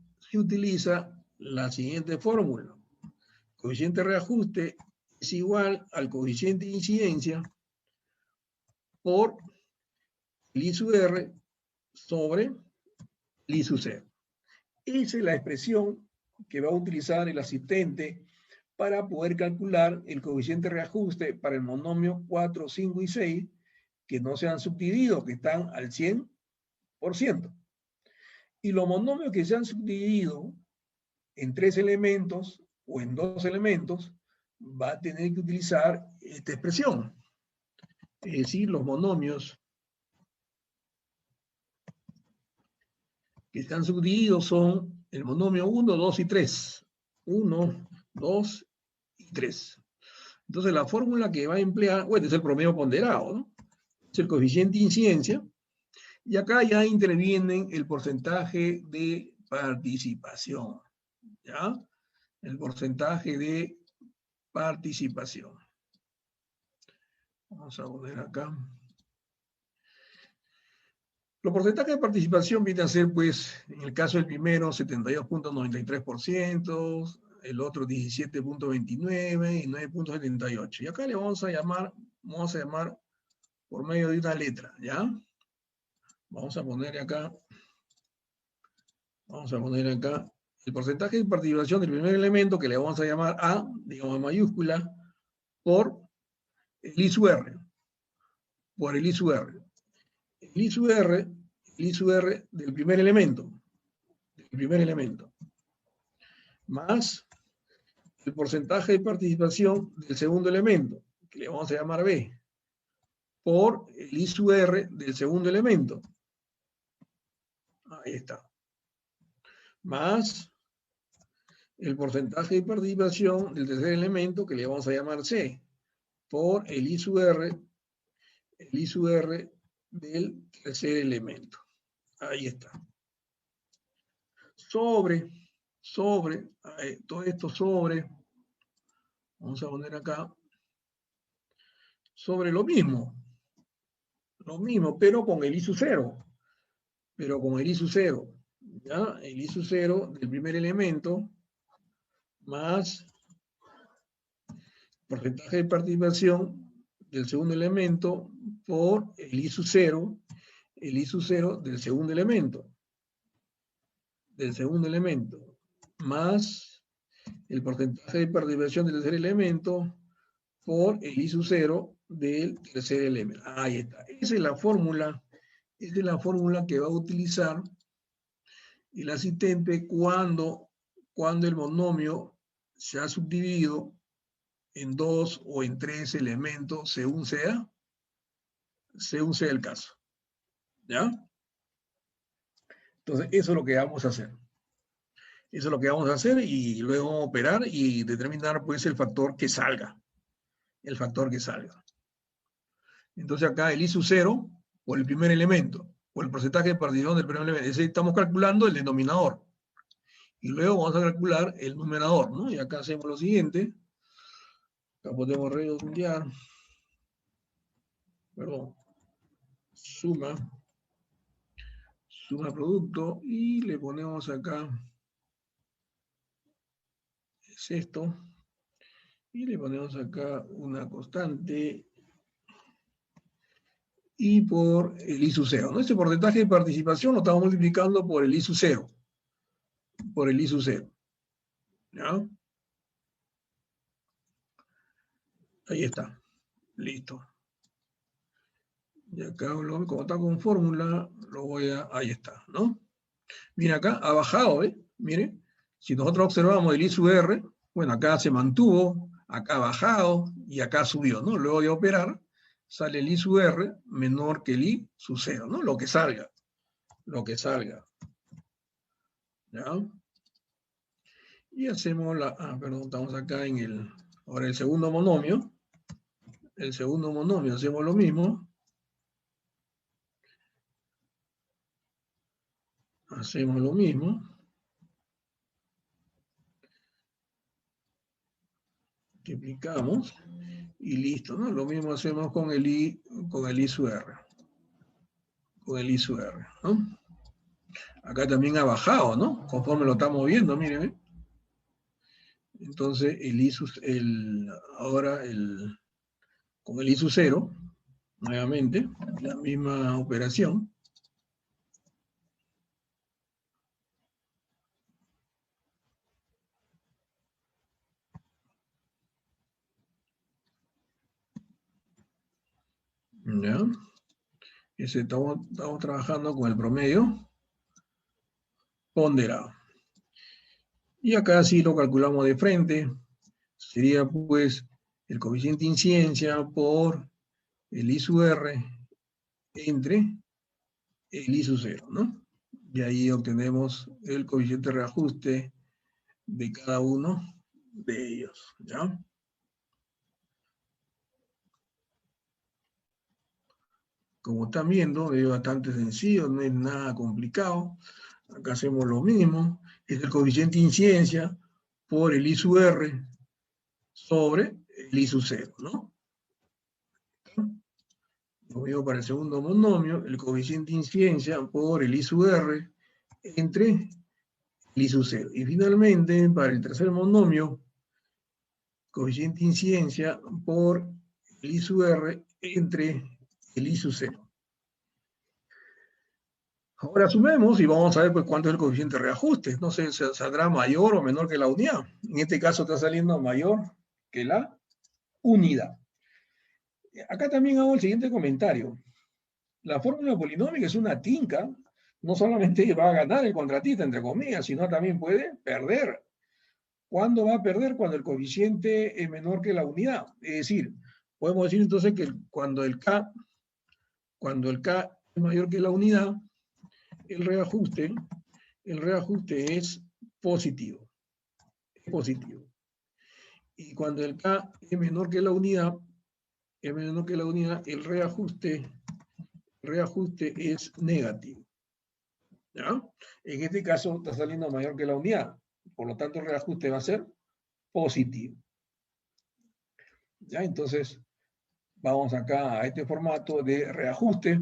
la siguiente fórmula. Coeficiente de reajuste es igual al coeficiente de incidencia por el I sub R sobre el I sub 0. Esa es la expresión que va a utilizar el asistente para poder calcular el coeficiente de reajuste para el monomio 4, 5 y 6 que no se han subdividido, que están al 100%. Y los monomios que se han subdividido en 3 elementos o en 2 elementos, va a tener que utilizar esta expresión. Es decir, los monomios que están subdivididos son el monomio 1, 2 y 3. 1, 2 y 3. Entonces la fórmula que va a emplear, bueno, es el promedio ponderado, ¿no? Es el coeficiente de incidencia. Y acá ya interviene el porcentaje de participación. ¿Ya? El porcentaje de participación. Vamos a poner acá. Los porcentajes de participación vienen a ser, pues, en el caso del primero, 72.93%, el otro 17.29% y 9.78%. Y acá le vamos a llamar por medio de una letra, ¿ya? Vamos a poner acá el porcentaje de participación del primer elemento, que le vamos a llamar A, digamos en mayúscula, por el I sub R. Por el I sub R. El I sub R del primer elemento. Del primer elemento. Más el porcentaje de participación del segundo elemento, que le vamos a llamar B, por el I sub R del segundo elemento. Ahí está. Más el porcentaje de participación del tercer elemento, que le vamos a llamar C, por el I sub R del tercer elemento. Ahí está. Sobre, todo esto sobre, vamos a poner acá, sobre lo mismo, pero con el I sub 0, ¿ya? El I sub 0 del primer elemento, más porcentaje de participación del segundo elemento por el I sub 0 del segundo elemento, más el porcentaje de participación del tercer elemento por el I sub 0 del tercer elemento. Ahí está. Esa es la fórmula que va a utilizar el asistente cuando el monomio se ha subdividido en 2 o en 3 elementos, según sea el caso. ¿Ya? Entonces, eso es lo que vamos a hacer. Eso es lo que vamos a hacer y luego operar y determinar, pues, el factor que salga. Entonces, acá el I sub 0 por el primer elemento, por el porcentaje de participación del primer elemento. Ese estamos calculando el denominador. Y luego vamos a calcular el numerador, ¿no? Y acá hacemos lo siguiente. Acá podemos redondear. Perdón. Suma producto y le ponemos acá, es esto, y le ponemos acá una constante y por el I sub 0, ¿no? Este porcentaje de participación lo estamos multiplicando por el I sub 0, ¿ya? Ahí está, listo. Y acá, como está con fórmula, lo voy a, ahí está, ¿no? Mira acá, ha bajado, ¿eh? Mire, si nosotros observamos el I sub R, bueno, acá se mantuvo, acá ha bajado y acá subió, ¿no? Luego de operar, sale el I sub R menor que el I sub 0, ¿no? Lo que salga. ¿Ya? Y hacemos perdón, estamos acá en ahora el segundo monomio. Hacemos lo mismo. Multiplicamos y listo, ¿no? Lo mismo hacemos con el I sub R. ¿No? Acá también ha bajado, ¿no? Conforme lo estamos viendo, miren. Entonces, con el I sub 0, nuevamente, la misma operación. ¿Ya? Estamos trabajando con el promedio ponderado. Y acá sí lo calculamos de frente. Sería pues el coeficiente de incidencia por el I sub R entre el I sub 0, ¿no? Y ahí obtenemos el coeficiente de reajuste de cada uno de ellos, ¿ya? Como están viendo, es bastante sencillo, no es nada complicado. Acá hacemos lo mismo. Es el coeficiente de incidencia por el I sub R sobre el I sub 0, ¿no? Lo mismo para el segundo monomio, el coeficiente de incidencia por el I sub R entre el I sub 0. Y finalmente, para el tercer monomio, coeficiente de incidencia por el I sub R entre el I sub 0. Ahora sumemos y vamos a ver pues, cuánto es el coeficiente de reajuste. No sé, saldrá mayor o menor que la unidad. En este caso está saliendo mayor que la unidad. Acá también hago el siguiente comentario. La fórmula polinómica es una tinca. No solamente va a ganar el contratista, entre comillas, sino también puede perder. ¿Cuándo va a perder? Cuando el coeficiente es menor que la unidad. Es decir, podemos decir entonces que cuando el K es mayor que la unidad, el reajuste es positivo. Es positivo. Y cuando el K es menor que la unidad, el reajuste es negativo. ¿Ya? En este caso está saliendo mayor que la unidad. Por lo tanto, el reajuste va a ser positivo. ¿Ya? Entonces, vamos acá a este formato de reajuste.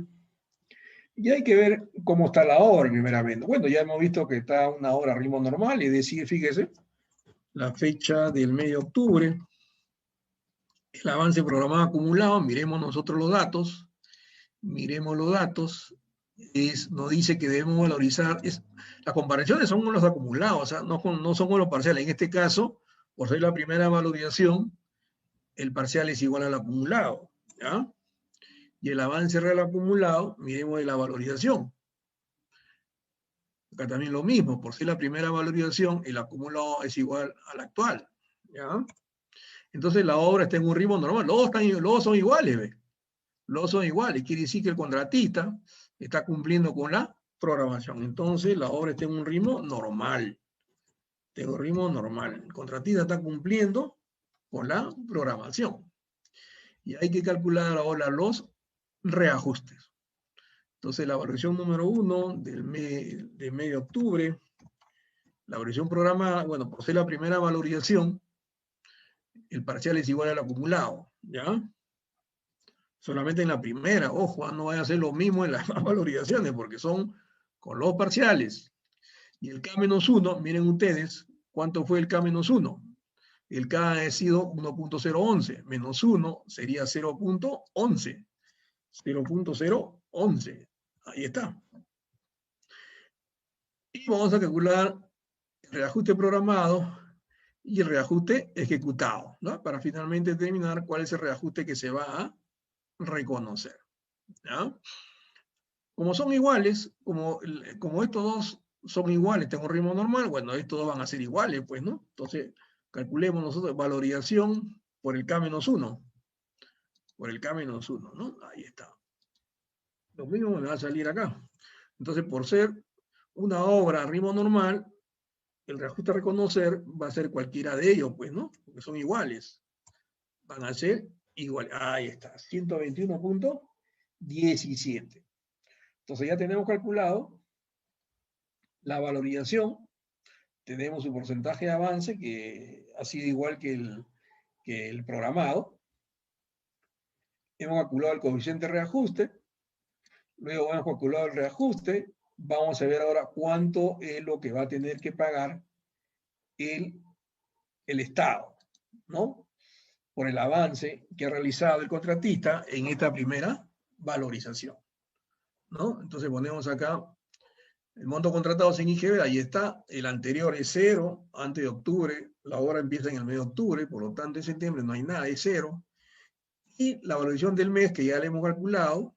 Y hay que ver cómo está la obra primeramente. Bueno, ya hemos visto que está una obra a ritmo normal, y decir, fíjese, la fecha del mes de octubre, el avance programado acumulado, miremos nosotros los datos, nos dice que debemos valorizar, las comparaciones son con los acumulados, o sea, no son con los parciales. En este caso, por ser la primera valorización, el parcial es igual al acumulado, ¿ya? Y el avance real acumulado, miremos de la valorización. Acá también lo mismo, por ser la primera valorización, el acumulado es igual al actual, ¿ya? Entonces la obra está en un ritmo normal, los dos son iguales, ¿ve? Los dos son iguales, quiere decir que el contratista está cumpliendo con la programación. Entonces la obra está en un ritmo normal, el contratista está cumpliendo con la programación. Y hay que calcular ahora los reajustes. Entonces la variación número 1 del mes de octubre, la variación programada, bueno, por ser la primera valorización, el parcial es igual al acumulado, ¿ya? Solamente en la primera, ojo, no vaya a ser lo mismo en las más valorizaciones, porque son con los parciales. Y el K-1, miren ustedes, ¿cuánto fue el K-1? El K ha sido 1.011, menos 1 sería 0.11. 0.011. Ahí está. Y vamos a calcular el reajuste programado y el reajuste ejecutado, ¿no? Para finalmente determinar cuál es el reajuste que se va a reconocer, ¿ya? Como son iguales, como estos dos son iguales, tengo un ritmo normal, bueno, estos dos van a ser iguales, pues, ¿no? Entonces, calculemos nosotros valorización por el K-1, por el K-1, ¿no? Ahí está. Lo mismo me va a salir acá. Entonces, por ser una obra a ritmo normal, el reajuste a reconocer va a ser cualquiera de ellos, pues, ¿no? Porque son iguales. Van a ser iguales. Ahí está, 121.17. Entonces ya tenemos calculado la valorización, tenemos su porcentaje de avance, que ha sido igual que el programado. Hemos calculado el coeficiente de reajuste, luego hemos calculado el reajuste. Vamos a ver ahora cuánto es lo que va a tener que pagar el Estado, ¿no? Por el avance que ha realizado el contratista en esta primera valorización, ¿no? Entonces ponemos acá el monto contratado sin IGB, ahí está, el anterior es 0, antes de octubre, la obra empieza en el mes de octubre, por lo tanto en septiembre no hay nada, es 0, y la valorización del mes que ya le hemos calculado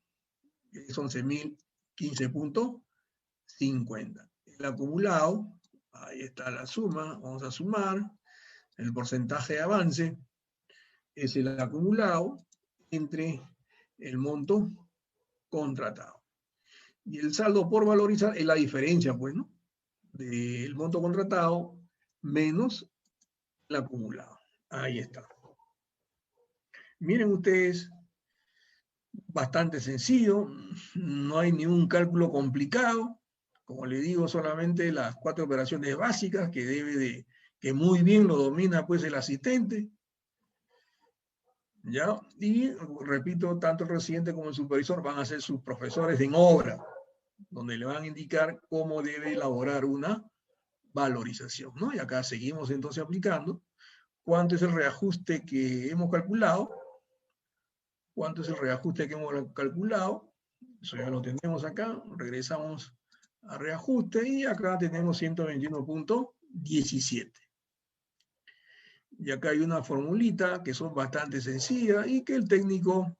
es 11.015.50. El acumulado, ahí está la suma, vamos a sumar, el porcentaje de avance es el acumulado entre el monto contratado. Y el saldo por valorizar es la diferencia, pues, ¿no? Del monto contratado menos el acumulado. Ahí está. Miren ustedes, bastante sencillo, no hay ningún cálculo complicado. Como les digo, solamente las 4 operaciones básicas que muy bien lo domina pues el asistente. ¿Ya? Y repito, tanto el residente como el supervisor van a ser sus profesores en obra, donde le van a indicar cómo debe elaborar una valorización, ¿no? Y acá seguimos entonces aplicando. ¿Cuánto es el reajuste que hemos calculado? ¿Cuánto es el reajuste que hemos calculado? Eso ya lo tenemos acá. Regresamos a reajuste y acá tenemos 121.17. Y acá hay una formulita que son bastante sencillas y que el técnico,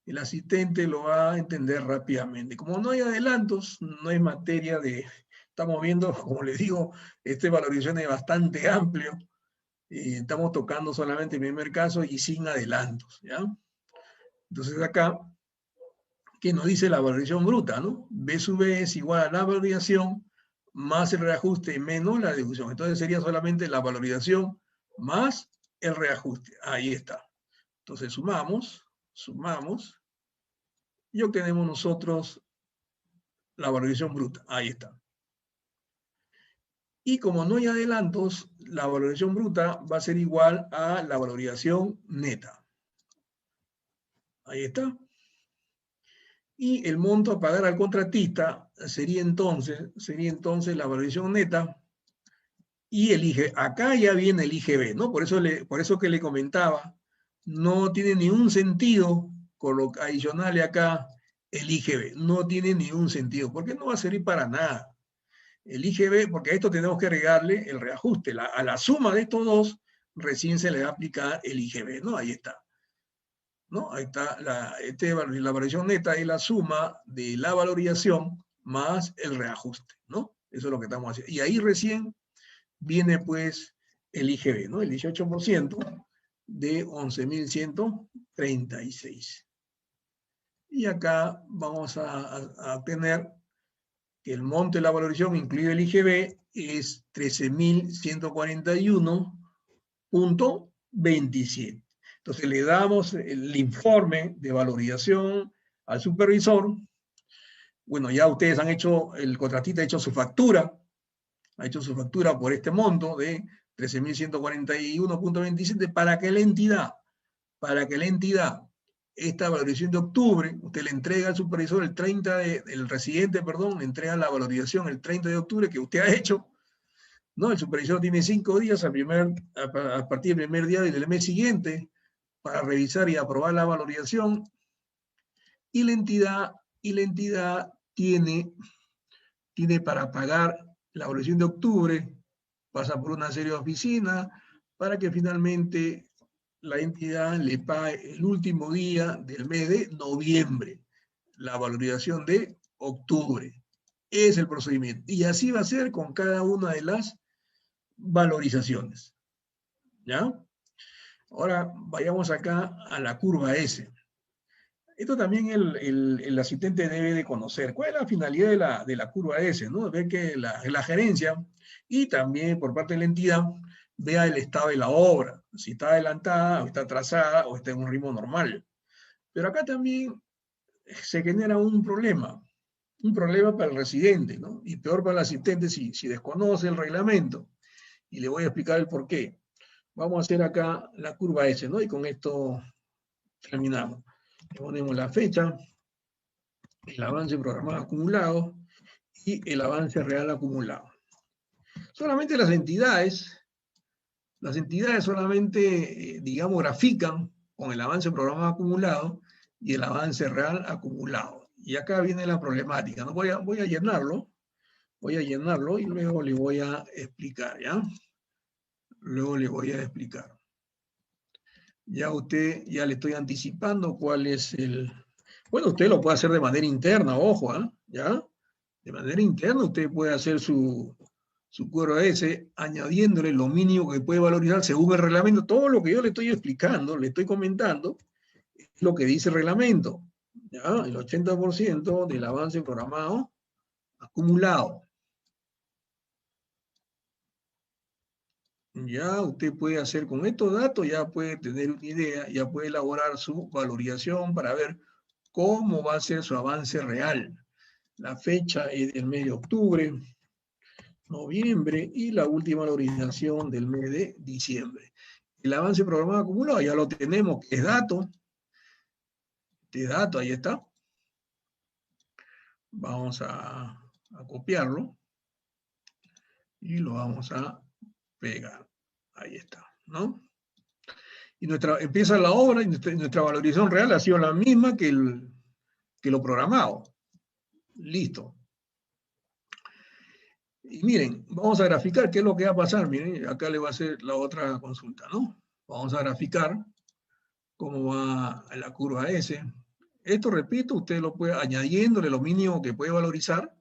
el asistente lo va a entender rápidamente. Como no hay adelantos, no hay materia de... Estamos viendo, como les digo, esta valorización es bastante amplio. Estamos tocando solamente el primer caso y sin adelantos, ¿ya? Entonces acá, ¿qué nos dice la valorización bruta, no? B sub B es igual a la valorización más el reajuste menos la deducción. Entonces sería solamente la valorización más el reajuste. Ahí está. Entonces sumamos y obtenemos nosotros la valorización bruta. Ahí está. Y como no hay adelantos, la valorización bruta va a ser igual a la valorización neta. Ahí está. Y el monto a pagar al contratista sería entonces la valorización neta y el IGB. Acá ya viene el IGB, ¿no? Por eso que le comentaba, no tiene ningún sentido adicionarle acá el IGB. No tiene ningún sentido, porque no va a servir para nada. El IGB, porque a esto tenemos que agregarle el reajuste. A la suma de estos dos, recién se le va a aplicar el IGB, ¿no? Ahí está. ¿No? Ahí está, la variación neta es la suma de la valorización más el reajuste, ¿no? Eso es lo que estamos haciendo. Y ahí recién viene pues el IGB, ¿no? El 18% de 11.136. Y acá vamos a tener que el monto de la valorización, incluido el IGB, es 13.141.27. Entonces le damos el informe de valorización al supervisor. Bueno, ya ustedes han hecho, el contratista ha hecho su factura por este monto de 13.141.27 para que la entidad, esta valorización de octubre, usted le entrega al supervisor el residente, le entrega la valorización el 30 de octubre que usted ha hecho, ¿no? El supervisor tiene 5 días a partir del primer día del mes siguiente para revisar y aprobar la valorización, y la entidad tiene para pagar la valorización de octubre, pasa por una serie de oficinas para que finalmente la entidad le pague el último día del mes de noviembre la valorización de octubre. Es el procedimiento. Y así va a ser con cada una de las valorizaciones. ¿Ya? Ahora vayamos acá a la curva S. Esto también el asistente debe de conocer. ¿Cuál es la finalidad de la curva S? ¿No? Ver que la gerencia y también por parte de la entidad vea el estado de la obra, si está adelantada o está atrasada o está en un ritmo normal. Pero acá también se genera un problema para el residente, ¿no? Y peor para el asistente si desconoce el reglamento. Y le voy a explicar el por qué. Vamos a hacer acá la curva S, ¿no? Y con esto terminamos. Le ponemos la fecha, el avance programado acumulado y el avance real acumulado. Solamente las entidades solamente, digamos, grafican con el avance programado acumulado y el avance real acumulado. Y acá viene la problemática, ¿no? Voy a llenarlo y luego le voy a explicar, ¿ya? Luego le voy a explicar. Ya le estoy anticipando cuál es el... Bueno, usted lo puede hacer de manera interna, ojo, ¿eh? ¿Ya? De manera interna usted puede hacer su curva S añadiéndole lo mínimo que puede valorizar según el reglamento. Todo lo que yo le estoy explicando, le estoy comentando, es lo que dice el reglamento. ¿Ya? El 80% del avance programado acumulado. Ya usted puede hacer con estos datos, ya puede tener una idea, ya puede elaborar su valorización para ver cómo va a ser su avance real. La fecha es del mes de octubre, noviembre y la última valorización del mes de diciembre. El avance programado acumulado ya lo tenemos, que es dato. Este dato, ahí está. Vamos a copiarlo y lo vamos a pegar. Ahí está, ¿no? Y empieza la obra y nuestra valorización real ha sido la misma que lo programado. Listo. Y miren, vamos a graficar qué es lo que va a pasar. Miren, acá le va a hacer la otra consulta, ¿no? Vamos a graficar cómo va la curva S. Esto, repito, usted lo puede, añadiéndole lo mínimo que puede valorizar,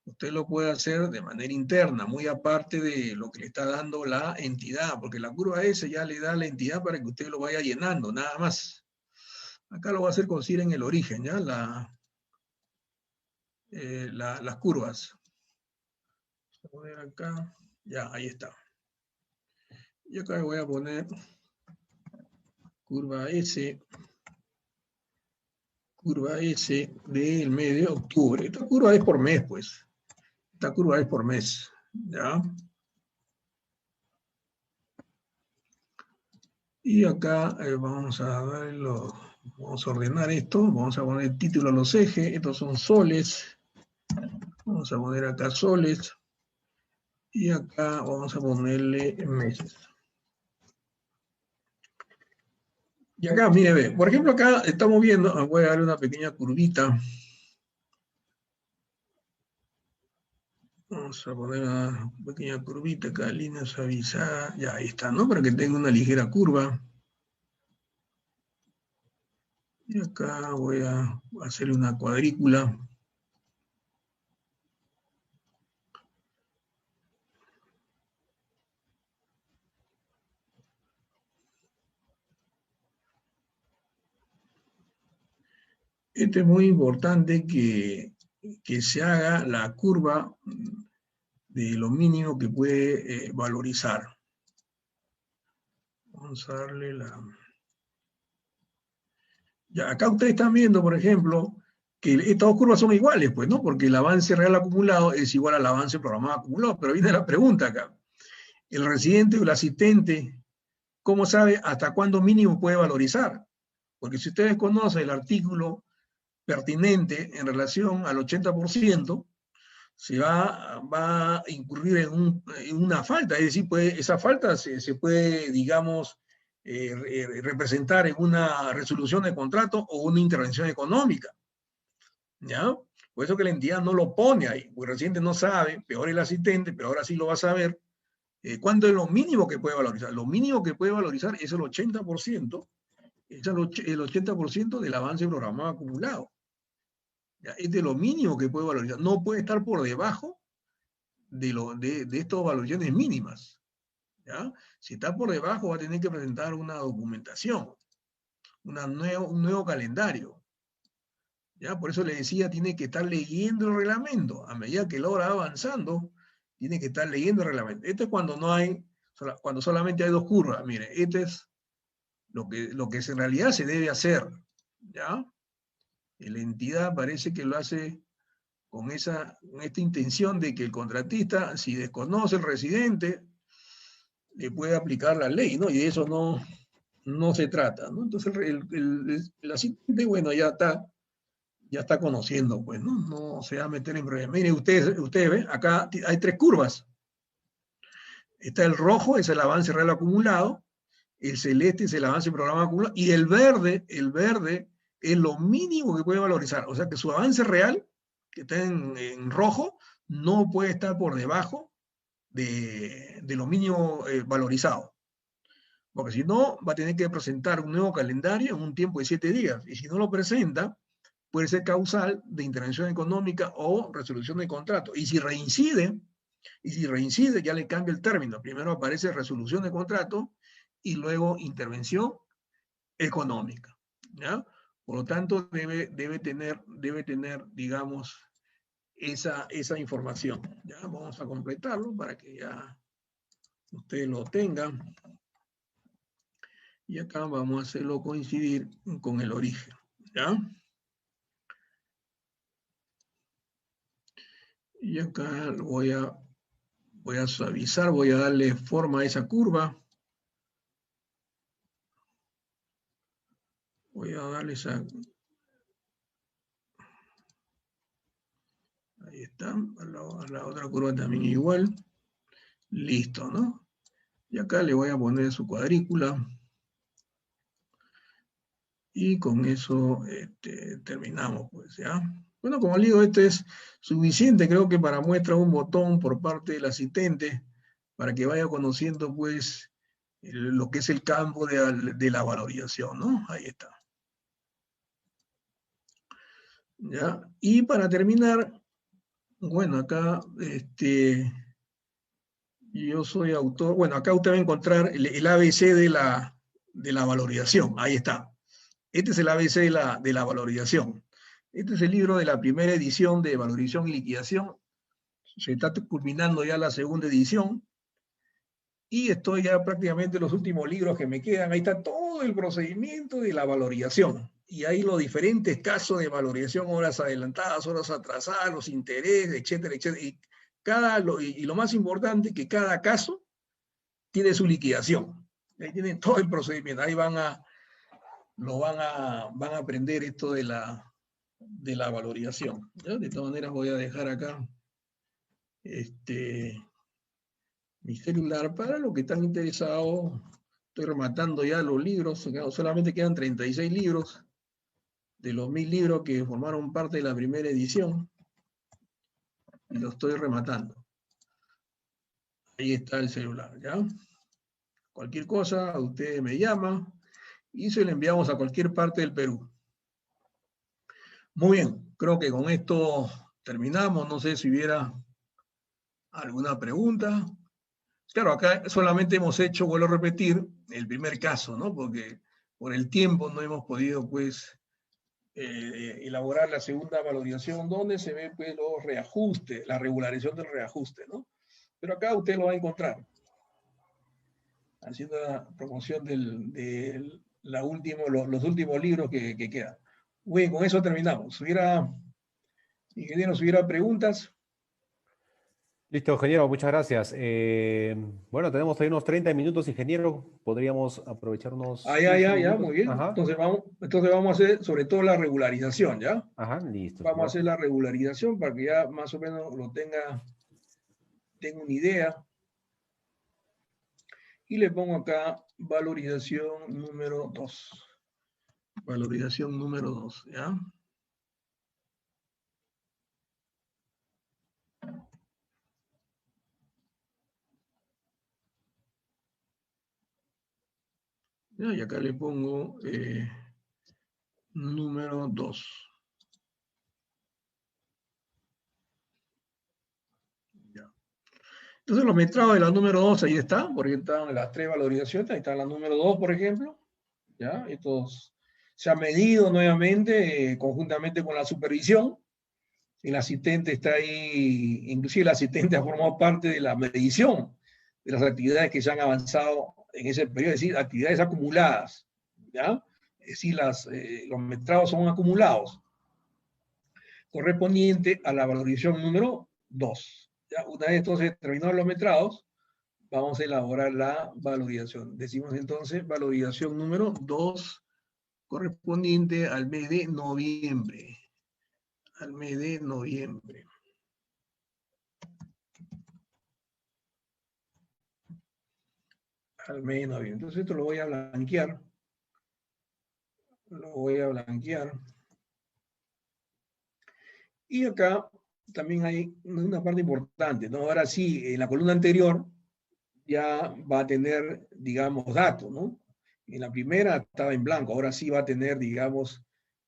usted lo puede hacer de manera interna, muy aparte de lo que le está dando la entidad, porque la curva S ya le da la entidad para que usted lo vaya llenando, nada más. Acá lo va a hacer con CIR en el origen, ¿ya? Las curvas. Voy a poner acá, ya, ahí está. Y acá voy a poner curva S del mes de octubre. Esta curva es por mes, pues. Esta curva es por mes, ¿ya? Y acá vamos a ordenar esto, vamos a poner título a los ejes, estos son soles, vamos a poner acá soles, y acá vamos a ponerle meses. Y acá, mire, ve, por ejemplo, acá estamos viendo, voy a darle una pequeña curvita. Vamos a poner una pequeña curvita acá, línea suavizada, ya ahí está, ¿no? Para que tenga una ligera curva. Y acá voy a hacerle una cuadrícula. Esto es muy importante que se haga la curva de lo mínimo que puede valorizar. Vamos a darle la... Ya, acá ustedes están viendo, por ejemplo, que estas dos curvas son iguales, pues, ¿no? Porque el avance real acumulado es igual al avance programado acumulado. Pero viene la pregunta acá. El residente o el asistente, ¿cómo sabe hasta cuándo mínimo puede valorizar? Porque si ustedes conocen el artículo pertinente en relación al 80%, se va a incurrir en una falta, es decir, esa falta se puede, digamos, representar en una resolución de contrato o una intervención económica, ¿ya? Por eso que la entidad no lo pone ahí, porque el residente no sabe, peor el asistente, pero ahora sí lo va a saber, cuánto es lo mínimo que puede valorizar. Lo mínimo que puede valorizar es el 80%, es el 80% del avance programado acumulado. ¿Ya? Es de lo mínimo que puede valorizar. No puede estar por debajo de estas valoraciones mínimas. ¿Ya? Si está por debajo, va a tener que presentar una documentación, un nuevo calendario. ¿Ya? Por eso le decía, tiene que estar leyendo el reglamento. A medida que la hora va avanzando, tiene que estar leyendo el reglamento. Esto es cuando no hay, cuando solamente hay dos curvas. Mire, este es lo que en realidad se debe hacer. ¿Ya? La entidad parece que lo hace con esta intención de que el contratista, si desconoce el residente, le puede aplicar la ley, ¿no? Y de eso no se trata, ¿no? Entonces el asistente, bueno, ya está conociendo, pues, ¿no? No se va a meter en problemas. Mire, ustedes ven, acá hay tres curvas. Está el rojo, es el avance real acumulado, el celeste es el avance programado acumulado, y el verde es lo mínimo que puede valorizar. O sea que su avance real, que está en rojo, no puede estar por debajo de lo mínimo valorizado. Porque si no, va a tener que presentar un nuevo calendario en un tiempo de 7 días. Y si no lo presenta, puede ser causal de intervención económica o resolución de contrato. Y si reincide, ya le cambia el término. Primero aparece resolución de contrato y luego intervención económica. ¿Ya? Por lo tanto, debe tener, digamos, esa información. ¿Ya? Vamos a completarlo para que ya ustedes lo tengan. Y acá vamos a hacerlo coincidir con el origen. ¿Ya? Y acá voy a suavizar, voy a darle forma a esa curva. Voy a darle esa... Ahí está. A la otra curva también igual. Listo, ¿no? Y acá le voy a poner su cuadrícula. Y con eso terminamos, pues, ¿ya? Bueno, como le digo, esto es suficiente, creo que para muestra un botón por parte del asistente, para que vaya conociendo, pues, lo que es el campo de la valorización, ¿no? Ahí está. ¿Ya? Y para terminar, bueno, acá, yo soy autor, bueno, acá usted va a encontrar el ABC de la valorización, ahí está. Este es el ABC de la valorización. Este es el libro de la primera edición de valorización y liquidación. Se está culminando ya la segunda edición. Y estoy ya prácticamente en los últimos libros que me quedan. Ahí está todo el procedimiento de la valorización. Y ahí los diferentes casos de valorización, horas adelantadas, horas atrasadas, los intereses, etcétera, etcétera. Y lo más importante, que cada caso tiene su liquidación. Ahí tienen todo el procedimiento. Ahí van a aprender esto de la valorización. ¿Ya? De todas maneras voy a dejar acá mi celular para los que están interesados. Estoy rematando ya los libros, solamente quedan 36 libros de los 1000 libros que formaron parte de la primera edición y los estoy rematando. Ahí está el celular, ¿ya? Cualquier cosa, usted me llama y se lo enviamos a cualquier parte del Perú. Muy bien, creo que con esto terminamos. No sé si hubiera alguna pregunta. Claro, acá solamente hemos hecho, vuelvo a repetir, el primer caso, ¿no? Porque por el tiempo no hemos podido, pues, elaborar la segunda valorización, donde se ve, pues, los reajustes, la regularización del reajuste, ¿no? Pero acá usted lo va a encontrar, haciendo la promoción de los últimos libros que quedan. Bien, con eso terminamos. Ingeniero, si hubiera preguntas. Listo, ingeniero, muchas gracias. Bueno, tenemos ahí unos 30 minutos, ingeniero. Podríamos aprovechar unos Ya, 15 minutos. muy bien. Ajá, Entonces vamos a hacer sobre todo la regularización, ¿ya? ajá, listo, Vamos a señor. hacer la regularización para que ya más o menos tenga una idea. Y le pongo acá valorización número 2. Valorización número 2, ¿ya? ¿Ya? Y acá le pongo número 2. ¿Ya? Entonces los metrados de la número 2 ahí están, porque están las 3 valorizaciones, ahí está la número 2, por ejemplo. ¿Ya? Estos se han medido nuevamente conjuntamente con la supervisión. El asistente está ahí, inclusive el asistente ha formado parte de la medición de las actividades que se han avanzado en ese periodo, es decir, actividades acumuladas, ¿ya? Es decir, los metrados son acumulados, correspondiente a la valorización número 2. ¿Ya? Una vez entonces terminados los metrados, vamos a elaborar la valorización. Decimos entonces valorización número 2, correspondiente al mes de noviembre. Al mes de noviembre. Al mes de noviembre. Entonces esto lo voy a blanquear. Lo voy a blanquear. Y acá también hay una parte importante, ¿no? Ahora sí, en la columna anterior ya va a tener, digamos, datos, ¿no? En la primera estaba en blanco, ahora sí va a tener, digamos,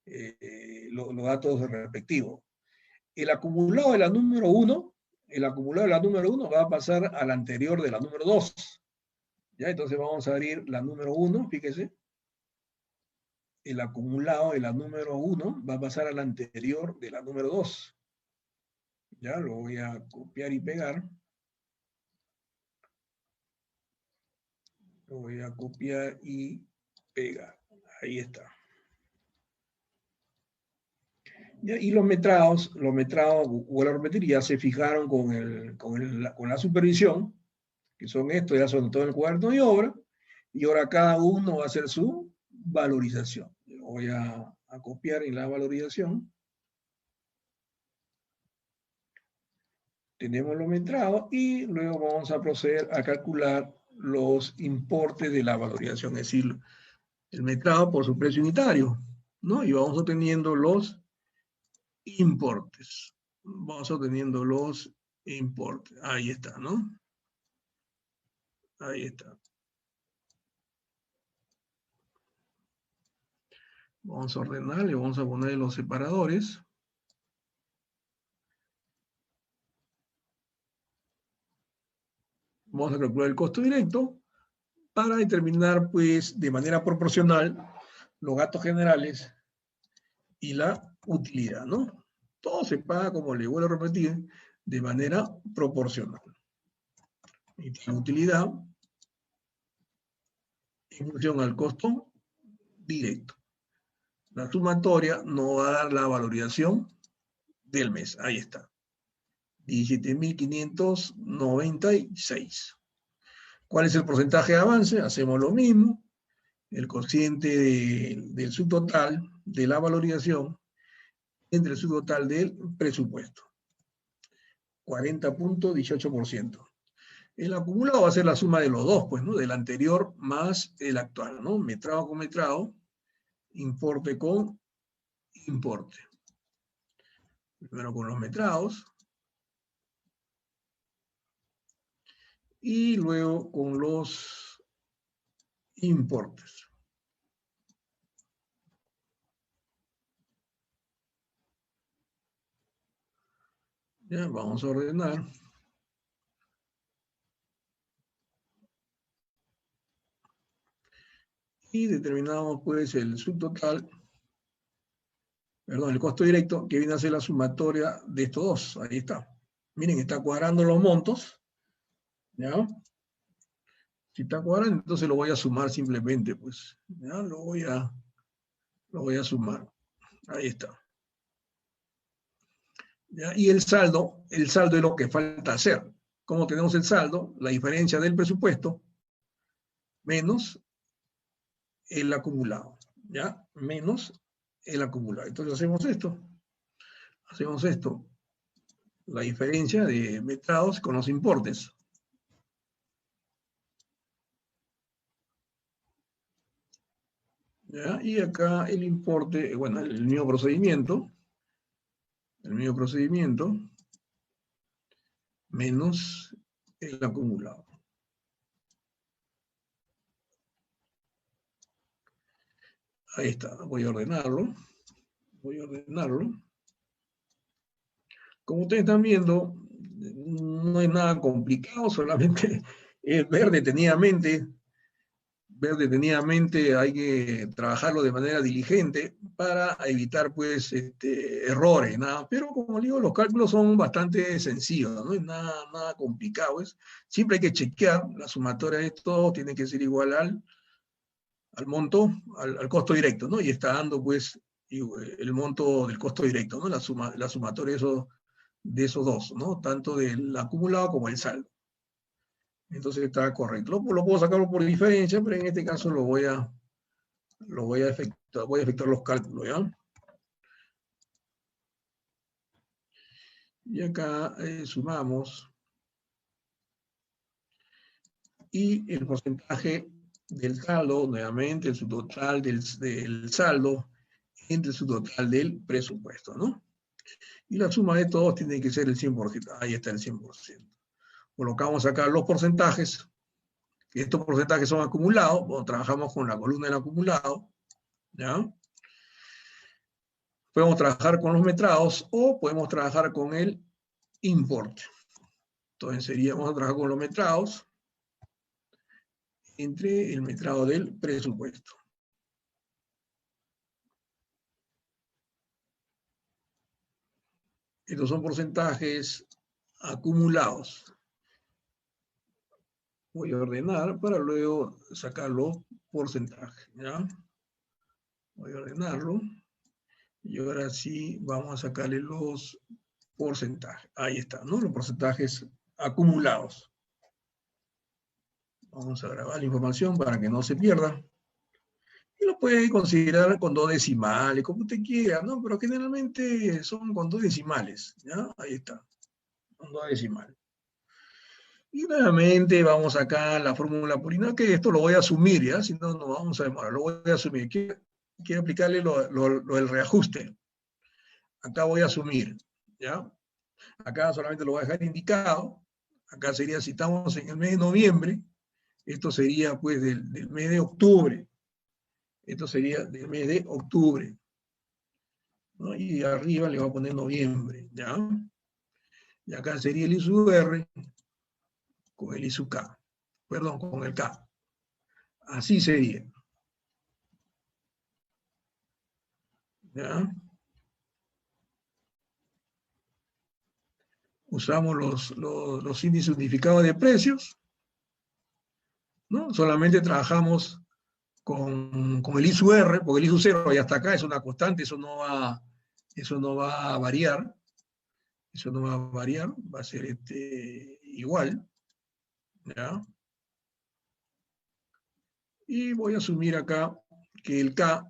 los datos respectivos. El acumulado de la número 1, va a pasar al anterior de la número 2. ¿Ya? Entonces vamos a abrir la número 1, fíjese. El acumulado de la número 1 va a pasar al anterior de la número 2. Ya lo voy a copiar y pegar. Lo voy a copiar y pegar. Ahí está. Ya, y los metrados, vuelvo a repetir, ya se fijaron con la supervisión, que son estos, ya son todo el cuaderno de obra, y ahora cada uno va a hacer su valorización. Lo voy a copiar en la valorización. Tenemos los metrados y luego vamos a proceder a calcular los importes de la valorización, es decir, el metrado por su precio unitario, ¿no? Y vamos obteniendo los importes. Vamos obteniendo los importes. Ahí está, ¿no? Ahí está. Vamos a ordenar, le vamos a poner los separadores. Vamos a calcular el costo directo para determinar, pues, de manera proporcional los gastos generales y la utilidad, ¿no? Todo se paga, como le vuelvo a repetir, de manera proporcional. Y la utilidad en función al costo directo. La sumatoria nos va a dar la valorización del mes. Ahí está. 17.596. ¿Cuál es el porcentaje de avance? Hacemos lo mismo. El cociente del subtotal de la valorización entre el subtotal del presupuesto. 40.18%. El acumulado va a ser la suma de los dos, pues, ¿no? Del anterior más el actual, ¿no? Metrado con metrado, importe con importe. Primero con los metrados. Y luego con los importes. Ya, vamos a ordenar. Y determinamos, pues, el subtotal, perdón, el costo directo, que viene a ser la sumatoria de estos dos. Ahí está. Miren, está cuadrando los montos. ¿Ya? Si está cuadrando, entonces lo voy a sumar simplemente, pues. ¿Ya? Lo voy a sumar. Ahí está. ¿Ya? Y el saldo es lo que falta hacer. ¿Cómo tenemos el saldo? La diferencia del presupuesto menos el acumulado. ¿Ya? Menos el acumulado. Entonces hacemos esto. Hacemos esto. La diferencia de metrados con los importes. ¿Ya? Y acá el importe, bueno, el mismo procedimiento. El mismo procedimiento menos el acumulado. Ahí está, voy a ordenarlo. Voy a ordenarlo. Como ustedes están viendo, no es nada complicado, solamente es ver detenidamente. Ver detenidamente, hay que trabajarlo de manera diligente para evitar, pues, errores, nada. Pero, como digo, los cálculos son bastante sencillos, no es nada complicado. Siempre hay que chequear la sumatoria de esto, tiene que ser igual al monto, al costo directo, ¿no? Y está dando, pues, el monto del costo directo, ¿no? La sumatoria de esos dos, ¿no? Tanto del acumulado como el saldo. Entonces está correcto. Lo puedo sacarlo por diferencia, pero en este caso voy a efectuar los cálculos, ¿ya? Y acá sumamos. Y el porcentaje del saldo, nuevamente, el subtotal del saldo entre el subtotal del presupuesto, ¿no? Y la suma de todos tiene que ser el 100%. Ahí está el 100%. Colocamos acá los porcentajes. Estos porcentajes son acumulados. Bueno, trabajamos con la columna del acumulado. ¿Ya? Podemos trabajar con los metrados o podemos trabajar con el importe. Entonces vamos a trabajar con los metrados entre el metrado del presupuesto. Estos son porcentajes acumulados. Voy a ordenar para luego sacar los porcentajes, ¿ya? Voy a ordenarlo. Y ahora sí vamos a sacarle los porcentajes. Ahí está, ¿no? Los porcentajes acumulados. Vamos a grabar la información para que no se pierda. Y lo puede considerar con 2 decimales, como usted quiera, ¿no? Pero generalmente son con 2 decimales, ¿ya? Ahí está, con 2 decimales. Y nuevamente vamos acá a la fórmula purina, que esto lo voy a asumir, ¿ya? Si no, no vamos a demorar, lo voy a asumir. Quiero aplicarle lo del reajuste. acá voy a asumir, ¿ya? Acá solamente lo voy a dejar indicado. Acá sería, si estamos en el mes de noviembre, esto sería pues del mes de octubre. Esto sería del mes de octubre, ¿no? Y arriba le voy a poner noviembre, ¿ya? Y acá sería el ISU-R con el ISU-K. Perdón, con el K. Así sería. ¿Ya? Usamos los índices unificados de precios, ¿no? Solamente trabajamos con el ISU-R, porque el ISU-0 ya está acá, es una constante, eso no va a variar. Eso no va a variar, va a ser igual, ¿ya? Y voy a asumir acá que el K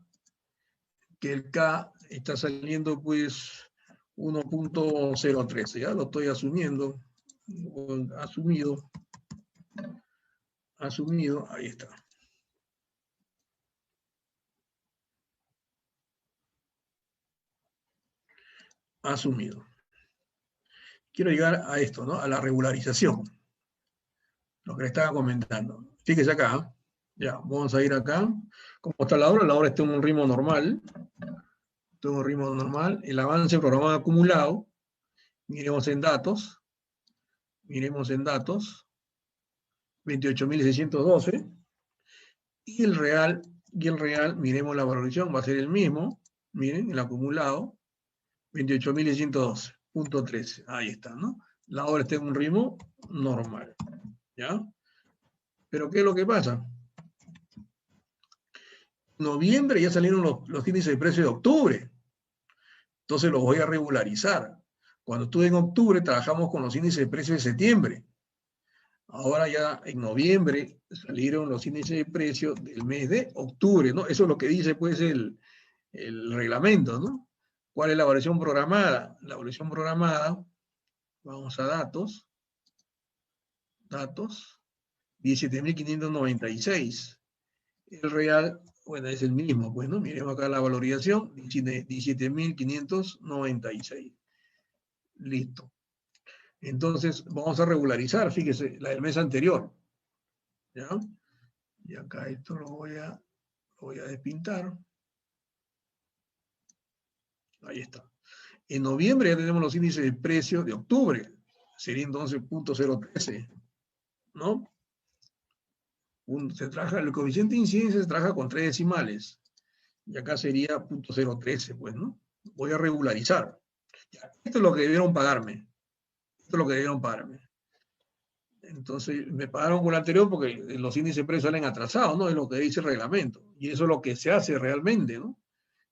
está saliendo pues 1.013, ¿ya? Lo estoy asumiendo, asumido, ahí está. Asumido. Quiero llegar a esto, ¿no? A la regularización. Lo que le estaba comentando. Fíjese acá, ¿eh? Ya, vamos a ir acá. ¿Cómo está la hora está en un ritmo normal. Todo un ritmo normal. El avance programado acumulado. Miremos en datos. 28.612. Y el real, miremos la valorización, va a ser el mismo. Miren, el acumulado. 28.612.13. Ahí está, ¿no? La hora está en un ritmo normal. ¿Ya? Pero ¿qué es lo que pasa? En noviembre ya salieron los índices de precio de octubre. Entonces los voy a regularizar. Cuando estuve en octubre trabajamos con los índices de precio de septiembre. Ahora ya en noviembre salieron los índices de precio del mes de octubre, ¿no? Eso es lo que dice pues el reglamento, ¿no? ¿Cuál es la variación programada? La variación programada, vamos a datos, 17.596. El real, bueno, es el mismo, pues, ¿no? Miremos acá la valorización, 17.596. Listo. Entonces, vamos a regularizar, fíjese, la del mes anterior. ¿Ya? Y acá esto lo voy a despintar. Ahí está. En noviembre ya tenemos los índices de precio de octubre. Sería entonces 0.013, ¿no? El coeficiente de incidencia se trabaja con 3 decimales. Y acá sería 0.013, pues, ¿no? Voy a regularizar. Ya, esto es lo que debieron pagarme. Entonces, me pagaron con el anterior porque los índices de precio salen atrasados, ¿no? Es lo que dice el reglamento. Y eso es lo que se hace realmente, ¿no?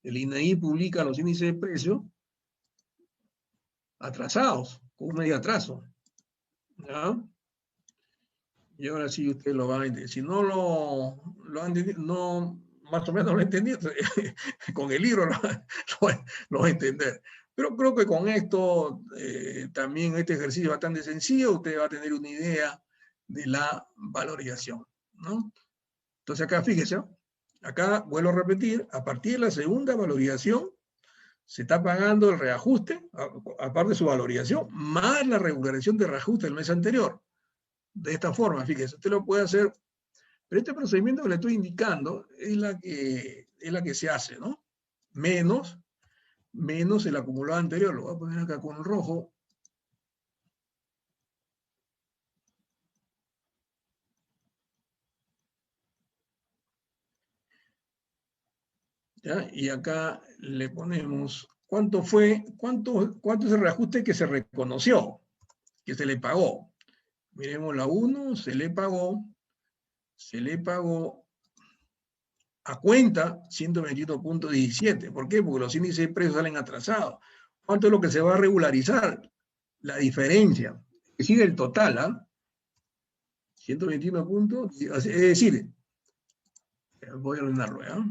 El INAI publica los índices de precio atrasados, con un medio atraso. ¿Ya? Y ahora sí usted lo va a entender. Si no lo han entendido, no, más o menos lo entendí, con el libro lo va a entender. Pero creo que con esto, también este ejercicio es bastante sencillo, usted va a tener una idea de la valorización, ¿no? Entonces acá fíjese, acá vuelvo a repetir, a partir de la segunda valorización, se está pagando el reajuste, aparte de su valorización, más la regularización de reajuste del mes anterior. De esta forma, fíjese, usted lo puede hacer, pero este procedimiento que le estoy indicando es la que se hace, ¿no? Menos el acumulado anterior, lo voy a poner acá con rojo. ¿Ya? Y acá le ponemos cuánto es el reajuste que se reconoció, que se le pagó. Miremos la 1, se le pagó a cuenta 121.17. ¿Por qué? Porque los índices de precios salen atrasados. ¿Cuánto es lo que se va a regularizar? La diferencia. Es decir, el total, ¿ah? 121 puntos. Es decir, voy a ordenarlo, ¿ya?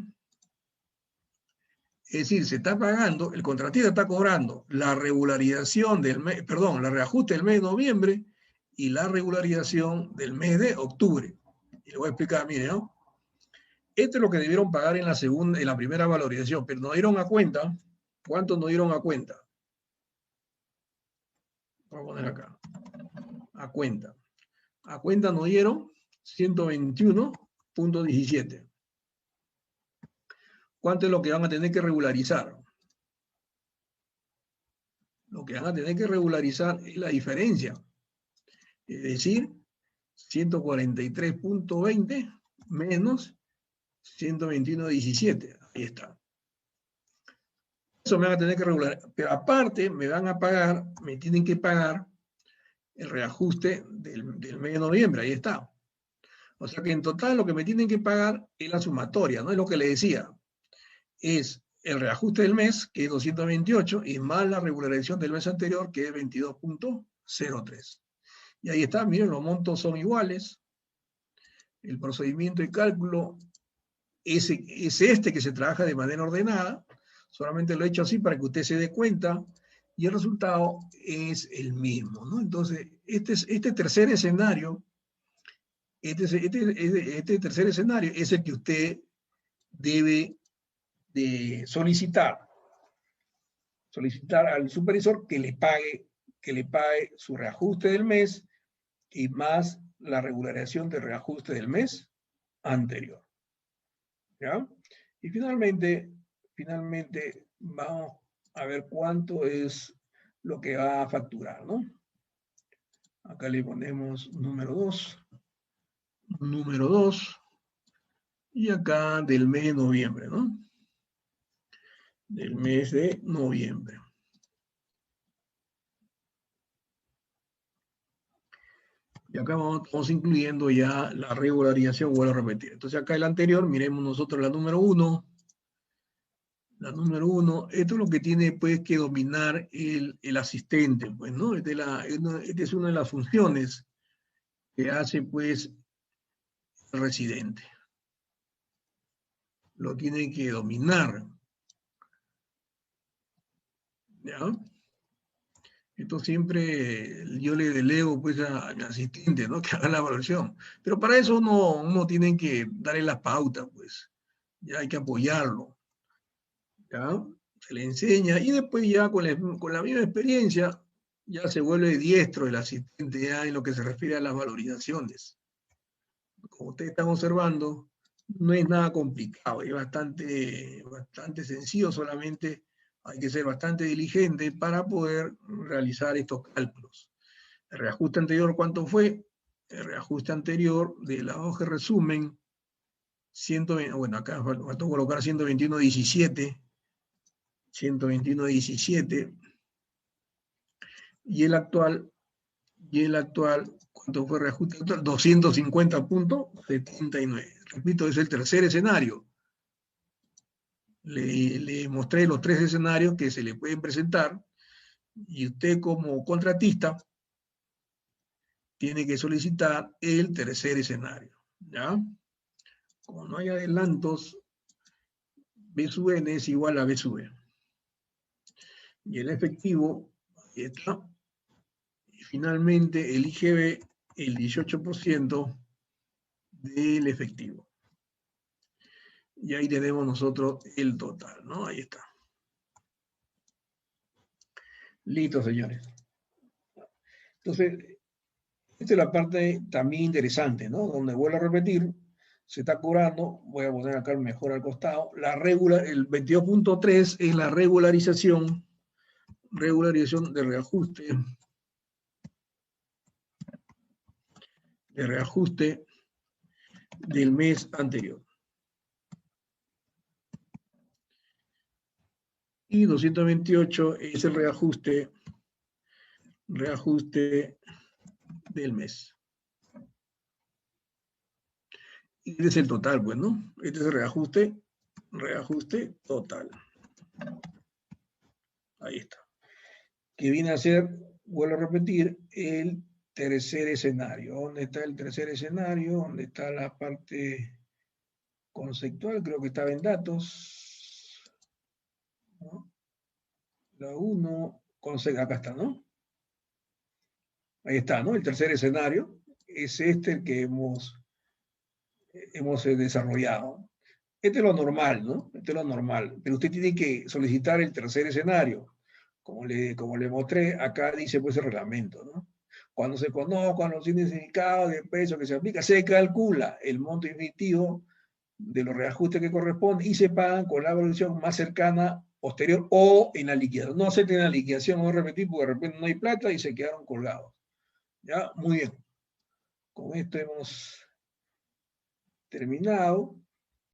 Es decir, se está pagando, el contratista está cobrando la regularización del mes, perdón, la reajuste del mes de noviembre y la regularización del mes de octubre. Y le voy a explicar, mire, ¿no? Esto es lo que debieron pagar en la primera valorización, pero no dieron a cuenta, ¿Cuánto nos dieron a cuenta? Voy a poner acá. A cuenta. A cuenta nos dieron 121.17. ¿Cuánto es lo que van a tener que regularizar? Lo que van a tener que regularizar es la diferencia. Es decir, 143.20 menos 121.17. Ahí está. Eso me van a tener que regular. Pero aparte me tienen que pagar el reajuste del mes de noviembre. Ahí está. O sea que en total lo que me tienen que pagar es la sumatoria, ¿no? Es lo que le decía. Es el reajuste del mes, que es 228, y más la regularización del mes anterior, que es 22.03. Y ahí está, miren, los montos son iguales. El procedimiento de cálculo es este que se trabaja de manera ordenada. Solamente lo he hecho así para que usted se dé cuenta. Y el resultado es el mismo, ¿no? Entonces, este tercer escenario, este tercer escenario es el que usted debe de solicitar al supervisor que le pague su reajuste del mes y más la regularización del reajuste del mes anterior. ¿Ya? Y finalmente vamos a ver cuánto es lo que va a facturar, ¿no? Acá le ponemos número 2, y acá del mes de noviembre, ¿no? Del mes de noviembre. Y acá vamos incluyendo ya la regularización, vuelvo a repetir. Entonces acá el anterior, miremos nosotros la número 1. La número 1, esto es lo que tiene pues que dominar el asistente, pues, ¿no? Esta es una de las funciones que hace pues el residente. Lo tiene que dominar. ¿Ya? Esto siempre yo le delego pues a mi asistente, ¿no? Que haga la evaluación. Pero para eso uno tiene que darle las pautas, pues. Ya hay que apoyarlo. ¿Ya? Se le enseña y después ya con la misma experiencia ya se vuelve diestro el asistente ya en lo que se refiere a las valorizaciones. Como ustedes están observando, no es nada complicado, es bastante sencillo, solamente hay que ser bastante diligente para poder realizar estos cálculos. El reajuste anterior, ¿cuánto fue? El reajuste anterior de la hoja de resumen, bueno, acá faltó colocar 121.17, 121.17, y el actual, ¿cuánto fue el reajuste actual? 250.79. Repito, es el tercer escenario. Le mostré los 3 escenarios que se le pueden presentar, y usted como contratista tiene que solicitar el tercer escenario. ¿Ya? Como no hay adelantos, B sub N es igual a B sub E. Y el efectivo, ahí está. Y finalmente el IGB, el 18% del efectivo. Y ahí tenemos nosotros el total, ¿no? Ahí está. Listo, señores. Entonces, esta es la parte también interesante, ¿no? Donde vuelvo a repetir, se está cobrando, voy a poner acá mejor al costado, el 22.3 es la regularización de reajuste del mes anterior. Y 228 es el reajuste del mes. Y este es el total, pues, ¿no? Este es el reajuste total. Ahí está. Que viene a ser, vuelvo a repetir, el tercer escenario. ¿Dónde está el tercer escenario? ¿Dónde está la parte conceptual? Creo que estaba en datos. ¿No? La 1, acá está, ¿no? Ahí está, ¿no? El tercer escenario es este el que hemos desarrollado. Este es lo normal, ¿no? Este es lo normal. Pero usted tiene que solicitar el tercer escenario. Como le mostré, acá dice pues el reglamento, ¿no? Cuando se conozcan los significados de precio que se aplica, se calcula el monto definitivo de los reajustes que corresponden y se pagan con la evolución más cercana, posterior o en la liquidación. No acepten la liquidación, no repetir, porque de repente no hay plata y se quedaron colgados. ¿Ya? Muy bien. Con esto hemos terminado.